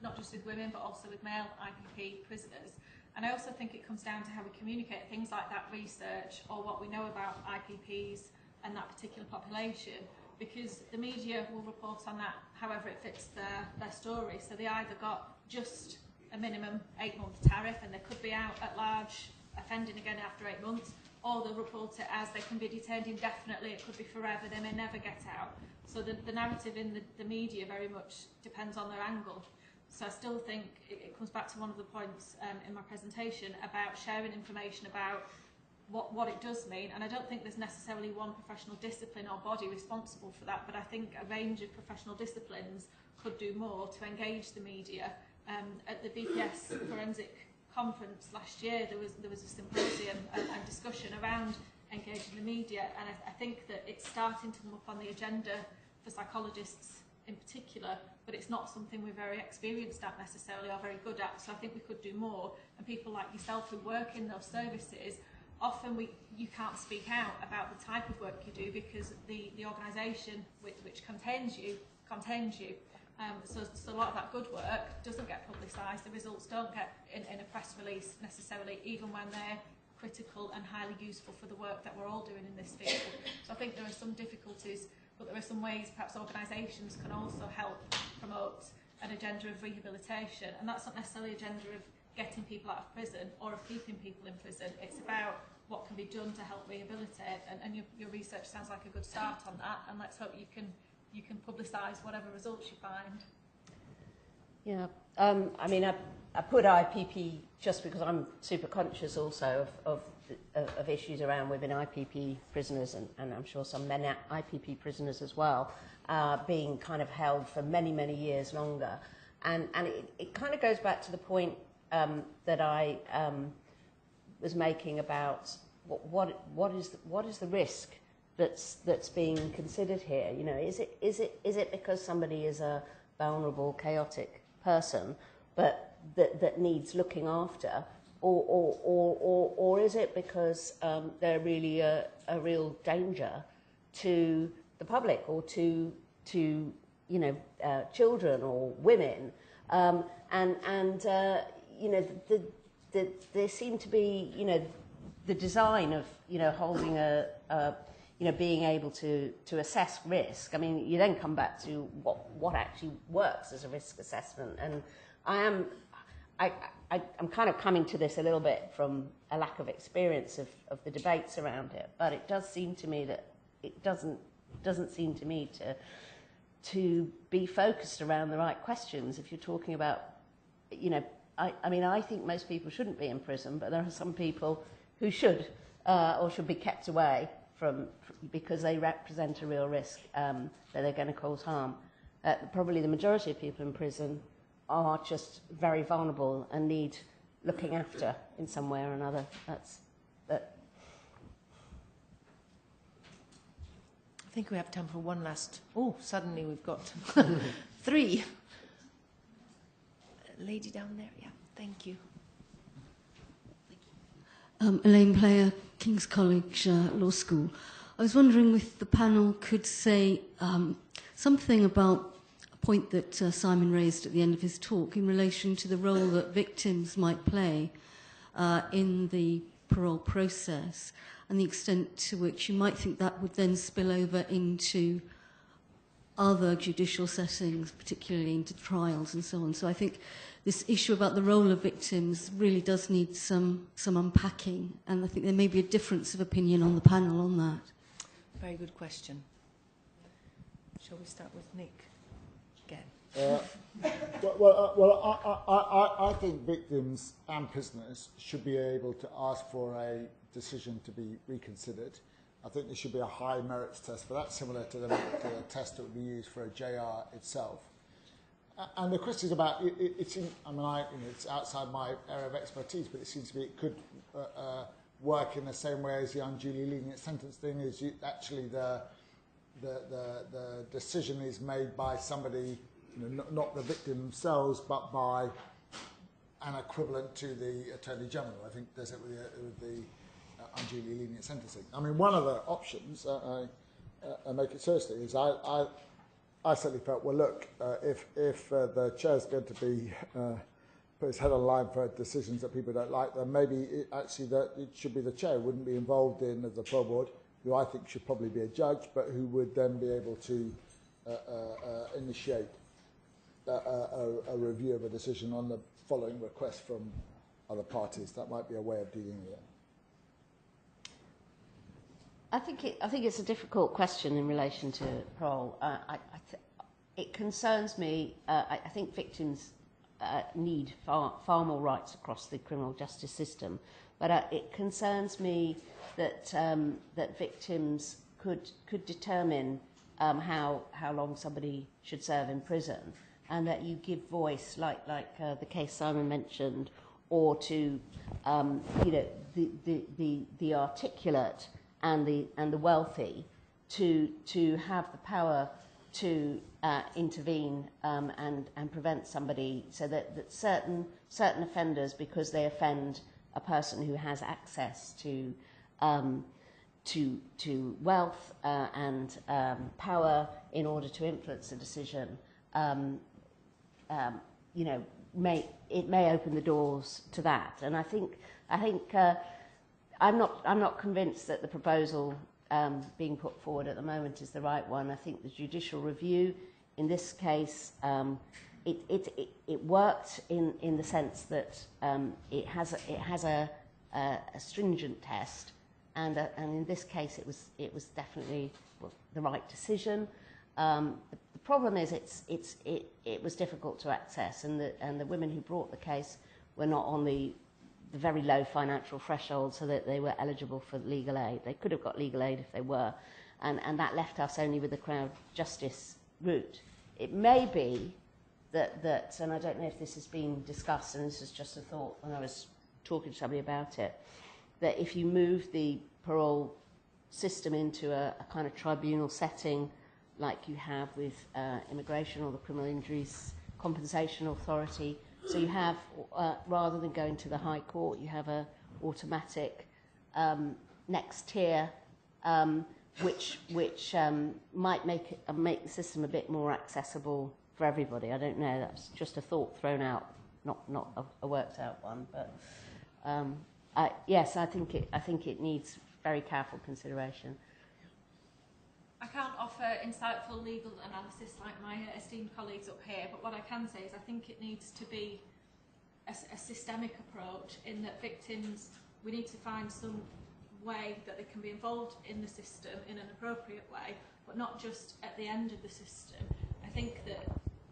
not just with women, but also with male IPP prisoners. And I also think it comes down to how we communicate things like that research, or what we know about IPPs and that particular population, because the media will report on that however it fits their story. So they either got just a minimum 8-month tariff and they could be out at large offending again after 8 months, or they'll report it as they can be detained indefinitely, it could be forever, they may never get out. So the narrative in the media very much depends on their angle. So I still think it comes back to one of the points in my presentation about sharing information about what it does mean. And I don't think there's necessarily one professional discipline or body responsible for that, but I think a range of professional disciplines could do more to engage the media. At the BPS Forensic Conference last year, there was a symposium and discussion around engaging the media, and I think that it's starting to come up on the agenda for psychologists in particular, but it's not something we're very experienced at necessarily or very good at, so I think we could do more. And people like yourself who work in those services, often you can't speak out about the type of work you do because the organisation which contains you. So a lot of that good work doesn't get publicised, the results don't get in a press release necessarily, even when they're critical and highly useful for the work that we're all doing in this field. So I think there are some difficulties, but there are some ways perhaps organisations can also help promote an agenda of rehabilitation, and that's not necessarily an agenda of getting people out of prison or of keeping people in prison. It's about what can be done to help rehabilitate, and your research sounds like a good start on that, and let's hope you can publicise whatever results you find. Yeah, I mean, I put IPP just because I'm super conscious also of issues around women IPP prisoners, and I'm sure some men IPP prisoners as well, being kind of held for many, many years longer. And it kind of goes back to the point that I was making about what is the risk that's being considered here. You know, is it because somebody is a vulnerable, chaotic person, but that needs looking after, or is it because they're really a real danger to the public or to children or women, there seemed to be the design of holding being able to assess risk. I mean, you then come back to what actually works as a risk assessment, and I'm kind of coming to this a little bit from a lack of experience of the debates around it, but it does seem to me that it doesn't seem to me to be focused around the right questions. If you're talking about, I think most people shouldn't be in prison, but there are some people who should or should be kept away from because they represent a real risk that they're going to cause harm. Probably the majority of people in prison are just very vulnerable and need looking after in some way or another. I think we have time for one last... Oh, suddenly we've got 3. Lady down there, yeah, thank you. Elaine Player, King's College Law School. I was wondering if the panel could say something about a point that Simon raised at the end of his talk in relation to the role that victims might play in the parole process, and the extent to which you might think that would then spill over into other judicial settings, particularly into trials and so on. So I think this issue about the role of victims really does need some unpacking, and I think there may be a difference of opinion on the panel on that. Very good question. Shall we start with Nick again? I think victims and prisoners should be able to ask for a decision to be reconsidered. I think there should be a high merits test, but that's similar to the test that would be used for a JR itself. And the question is about it's outside my area of expertise, but it seems to be it could work in the same way as the unduly lenient sentence thing. Is actually the decision is made by somebody, not the victim themselves, but by an equivalent to the Attorney General. I think there's it with the unduly lenient sentencing. I mean, one of the options, I make it seriously, is I certainly felt, well, look, if the chair's going to be put his head on the line for decisions that people don't like, then maybe it should be the chair who wouldn't be involved in the Parole Board, who I think should probably be a judge, but who would then be able to initiate a review of a decision on the following request from other parties. That might be a way of dealing with it. I think it's a difficult question in relation to parole. It concerns me. I think victims need far more rights across the criminal justice system, but it concerns me that victims could determine how long somebody should serve in prison, and that you give voice, like the case Simon mentioned, or to the articulate and the wealthy to have the power to intervene and prevent somebody, so that certain offenders, because they offend a person who has access to wealth and power in order to influence a decision, may open the doors to that. And I think I'm not convinced that the proposal being put forward at the moment is the right one. I think the judicial review in this case, it worked in the sense that it has a stringent test, and in this case it was definitely the right decision. The problem is it was difficult to access, and the women who brought the case were not on the very low financial threshold so that they were eligible for legal aid. They could have got legal aid if they were, and that left us only with the crowd justice route. It may be that, and I don't know if this has been discussed, and this is just a thought when I was talking to somebody about it, that if you move the parole system into a kind of tribunal setting like you have with immigration or the Criminal Injuries Compensation Authority, so you have, rather than going to the High Court, you have a automatic next tier which might make the system a bit more accessible for everybody. I don't know. That's just a thought thrown out, not a worked out one. But yes, I think it needs very careful consideration. I can't offer insightful legal analysis like my esteemed colleagues up here, but what I can say is I think it needs to be a systemic approach in that victims, we need to find some way that they can be involved in the system in an appropriate way, but not just at the end of the system. I think that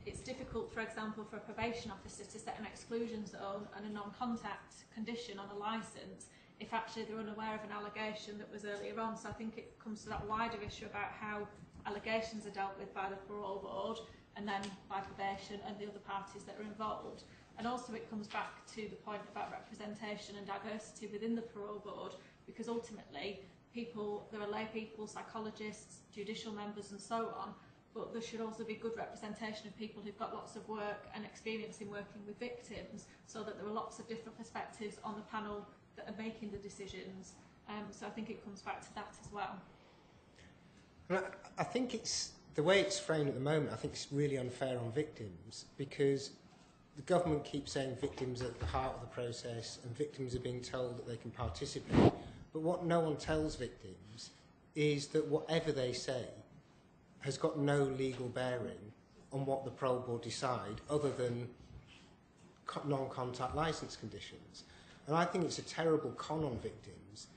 it's difficult, for example, for a probation officer to set an exclusion zone and a non-contact condition on a licence if actually they're unaware of an allegation that was earlier on. So I think it comes to that wider issue about how allegations are dealt with by the Parole Board and then by probation and the other parties that are involved. And also it comes back to the point about representation and diversity within the Parole Board, because ultimately there are lay people, psychologists, judicial members and so on, but there should also be good representation of people who've got lots of work and experience in working with victims, so that there are lots of different perspectives on the panel that are making the decisions. So I think it comes back to that as well. I think it's the way it's framed at the moment. I think it's really unfair on victims, because the government keeps saying victims are at the heart of the process and victims are being told that they can participate. But what no one tells victims is that whatever they say has got no legal bearing on what the Parole Board decide, other than non-contact licence conditions. And I think it's a terrible con on victims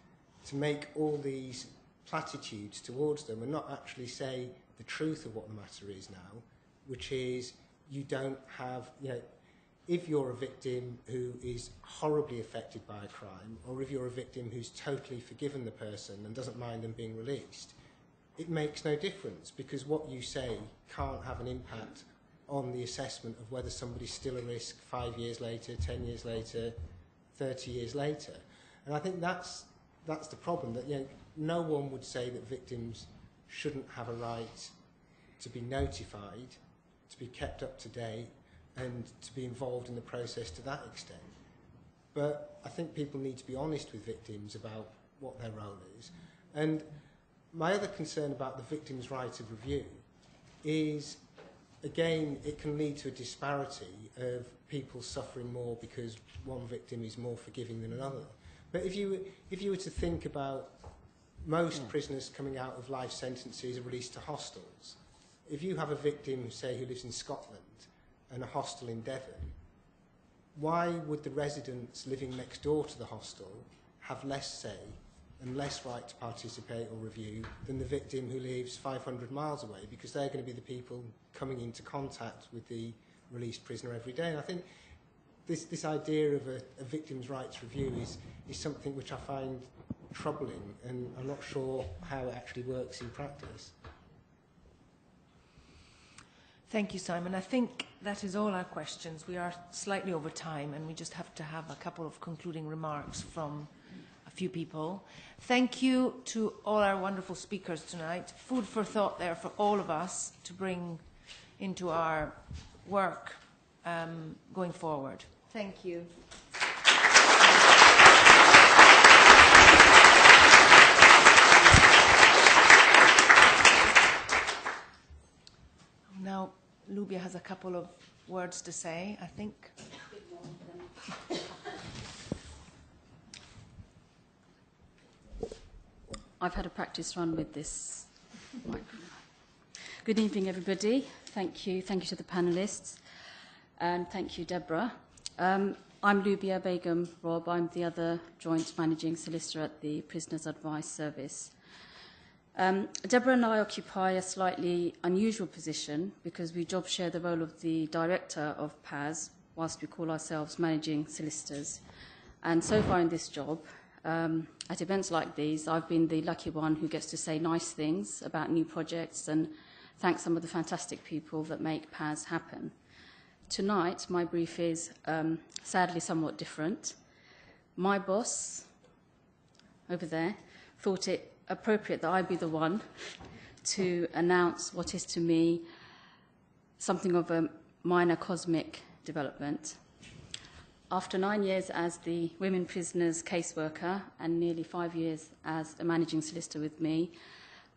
to make all these platitudes towards them and not actually say the truth of what the matter is now, which is you don't have, if you're a victim who is horribly affected by a crime, or if you're a victim who's totally forgiven the person and doesn't mind them being released, it makes no difference, because what you say can't have an impact on the assessment of whether somebody's still a risk 5 years later, 10 years later, 30 years later. And I think that's the problem, that no one would say that victims shouldn't have a right to be notified, to be kept up to date, and to be involved in the process to that extent. But I think people need to be honest with victims about what their role is. And my other concern about the victim's right of review is, again, it can lead to a disparity of people suffering more because one victim is more forgiving than another. But if you were to think about most prisoners coming out of life sentences are released to hostels. If you have a victim, say, who lives in Scotland and a hostel in Devon, why would the residents living next door to the hostel have less say and less right to participate or review than the victim who lives 500 miles away? Because they're going to be the people coming into contact with the released prisoner every day. And I think this idea of a victim's rights review is something which I find troubling, and I'm not sure how it actually works in practice. Thank you, Simon. I think that is all our questions. We are slightly over time, and we just have to have a couple of concluding remarks from a few people. Thank you to all our wonderful speakers tonight. Food for thought there for all of us to bring into our work going forward. Thank you. Now, Lubia has a couple of words to say, I think. I've had a practice run with this microphone. Good evening, everybody. Thank you to the panellists, and thank you, Deborah. I'm Lubia Begum Rob. I'm the other joint managing solicitor at the Prisoners Advice Service. Deborah and I occupy a slightly unusual position because we job share the role of the director of PAS whilst we call ourselves managing solicitors. And so far in this job, at events like these, I've been the lucky one who gets to say nice things about new projects and thank some of the fantastic people that make PAS happen. Tonight, my brief is sadly somewhat different. My boss, over there, thought it appropriate that I be the one to announce what is to me something of a minor cosmic development. After 9 years as the women prisoners caseworker and nearly 5 years as a managing solicitor with me,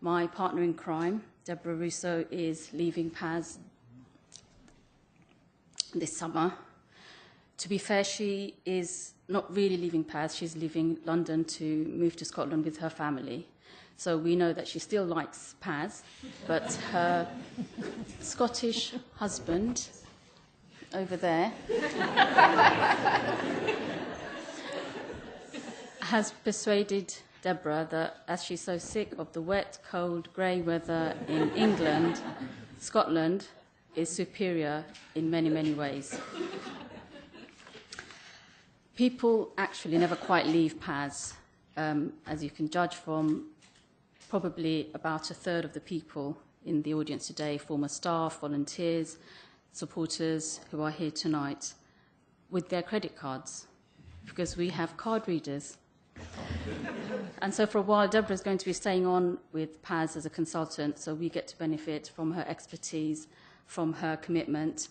My partner in crime, Deborah Russo, is leaving PAS this summer. To be fair, she is not really leaving PAS, she's leaving London to move to Scotland with her family. So we know that she still likes PAS, but her Scottish husband over there has persuaded Deborah that as she's so sick of the wet, cold, grey weather in England, Scotland is superior in many, many ways. People actually never quite leave PAS, as you can judge from probably about a third of the people in the audience today, former staff, volunteers, supporters who are here tonight, with their credit cards, because we have card readers. And so for a while, Deborah is going to be staying on with PAS as a consultant, so we get to benefit from her expertise, from her commitment.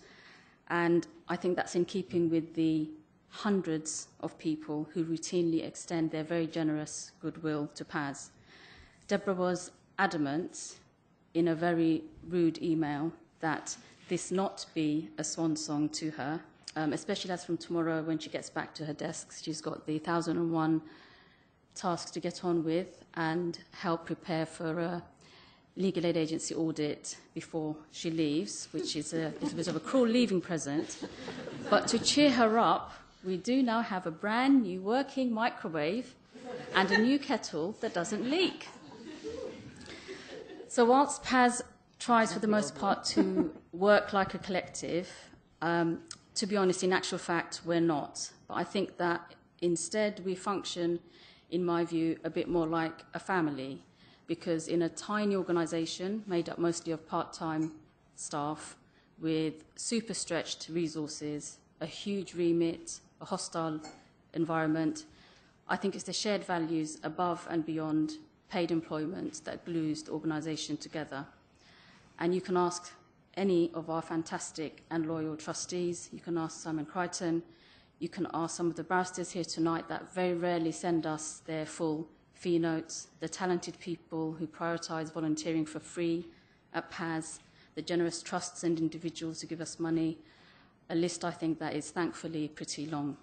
And I think that's in keeping with the hundreds of people who routinely extend their very generous goodwill to PAS. Deborah was adamant in a very rude email that this not be a swan song to her, especially as from tomorrow when she gets back to her desk, she's got the 1001 tasks to get on with and help prepare for a legal aid agency audit before she leaves, which is a little bit of a cruel leaving present. But to cheer her up, we do now have a brand new working microwave and a new kettle that doesn't leak. So whilst PAS tries for the most part to work like a collective, to be honest, in actual fact, we're not. But I think that instead we function, in my view, a bit more like a family, because in a tiny organisation made up mostly of part-time staff with super stretched resources, a huge remit, a hostile environment, I think it's the shared values above and beyond paid employment that glues the organisation together. And you can ask any of our fantastic and loyal trustees, you can ask Simon Creighton, you can ask some of the barristers here tonight that very rarely send us their full fee notes, the talented people who prioritise volunteering for free at PAS, the generous trusts and individuals who give us money, a list I think that is thankfully pretty long.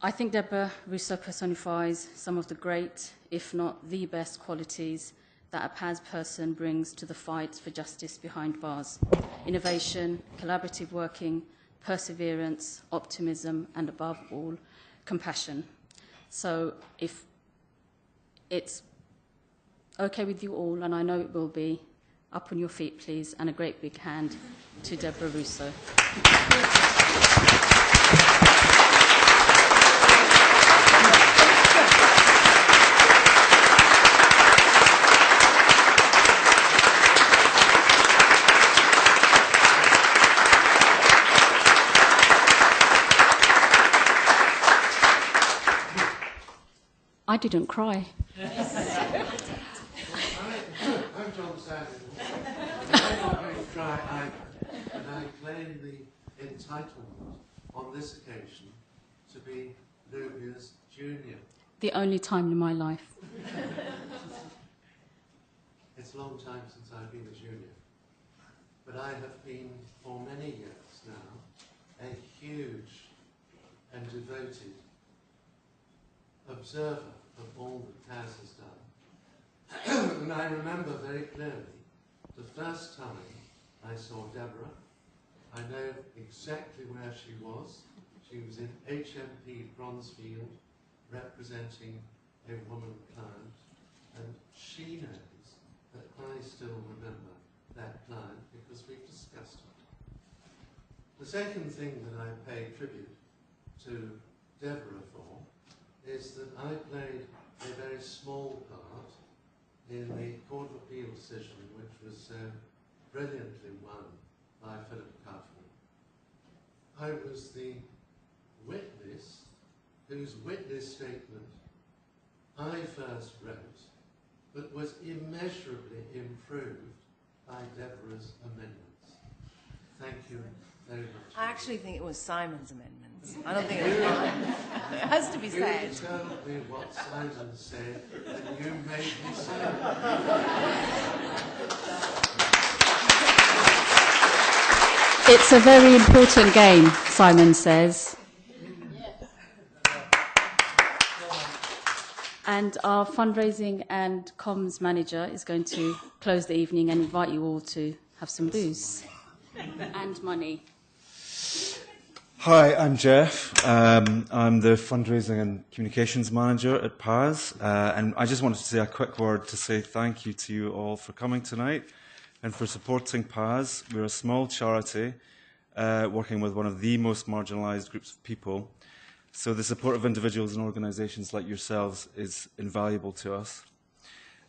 I think Deborah Russo personifies some of the great, if not the best qualities that a PAS person brings to the fight for justice behind bars. Innovation, collaborative working, perseverance, optimism, and above all, compassion. So if it's okay with you all, and I know it will be, up on your feet, please, and a great big hand to Deborah Russo. I didn't cry. I'm John Savage. I'm not going to cry, and I claim the entitlement on this occasion to be Lubia's junior. The only time in my life. It's a long time since I've been a junior, but I have been for many years now a huge and devoted observer of all that PAS has done. And I remember very clearly the first time I saw Deborah. I know exactly where she was. She was in HMP Bronzefield representing a woman client, and she knows that I still remember that client because we've discussed it. The second thing that I pay tribute to Deborah for is that I played a very small part in the Court of Appeal decision which was so brilliantly won by Philip Kaufman. I was the witness whose witness statement I first wrote, but was immeasurably improved by Deborah's amendments. Thank you very much. I actually think it was Simon's amendment. I don't think it's mine. It has to be said. You told me what Simon said, and you made me say it. It's a very important game, Simon says. And our fundraising and comms manager is going to close the evening and invite you all to have some booze and money. Hi, I'm Jeff. I'm the fundraising and communications manager at PAS, and I just wanted to say a quick word to say thank you to you all for coming tonight and for supporting PAS. We're a small charity working with one of the most marginalised groups of people. So the support of individuals and organisations like yourselves is invaluable to us.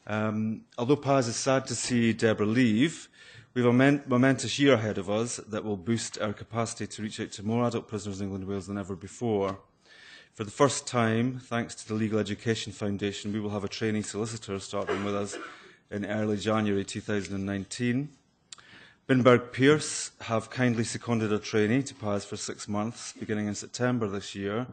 Although PAS is sad to see Deborah leave, we have a momentous year ahead of us that will boost our capacity to reach out to more adult prisoners in England and Wales than ever before. For the first time, thanks to the Legal Education Foundation, we will have a trainee solicitor starting with us in early January 2019. Birnberg Pierce have kindly seconded a trainee to PAS for 6 months, beginning in September this year,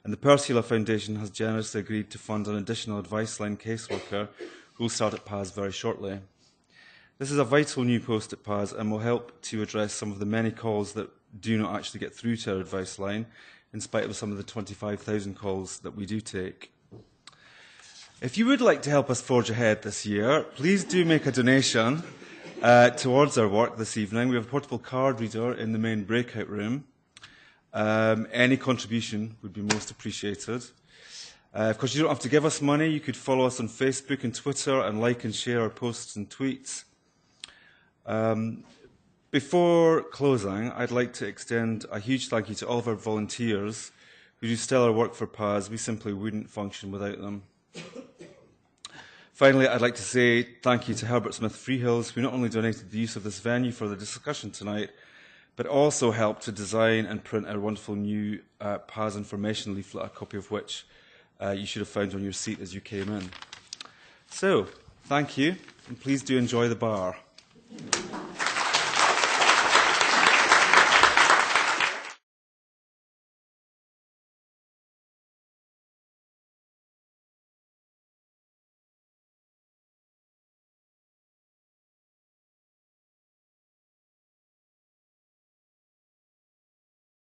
and the Persula Foundation has generously agreed to fund an additional advice line caseworker who will start at PAS very shortly. This is a vital new post at PAS and will help to address some of the many calls that do not actually get through to our advice line, in spite of some of the 25,000 calls that we do take. If you would like to help us forge ahead this year, please do make a donation towards our work this evening. We have a portable card reader in the main breakout room. Any contribution would be most appreciated. Of course, you don't have to give us money. You could follow us on Facebook and Twitter and like and share our posts and tweets. Before closing, I'd like to extend a huge thank you to all of our volunteers who do stellar work for PAS. We simply wouldn't function without them. Finally, I'd like to say thank you to Herbert Smith Freehills, who not only donated the use of this venue for the discussion tonight, but also helped to design and print our wonderful new PAS information leaflet, a copy of which you should have found on your seat as you came in. So, thank you, and please do enjoy the bar.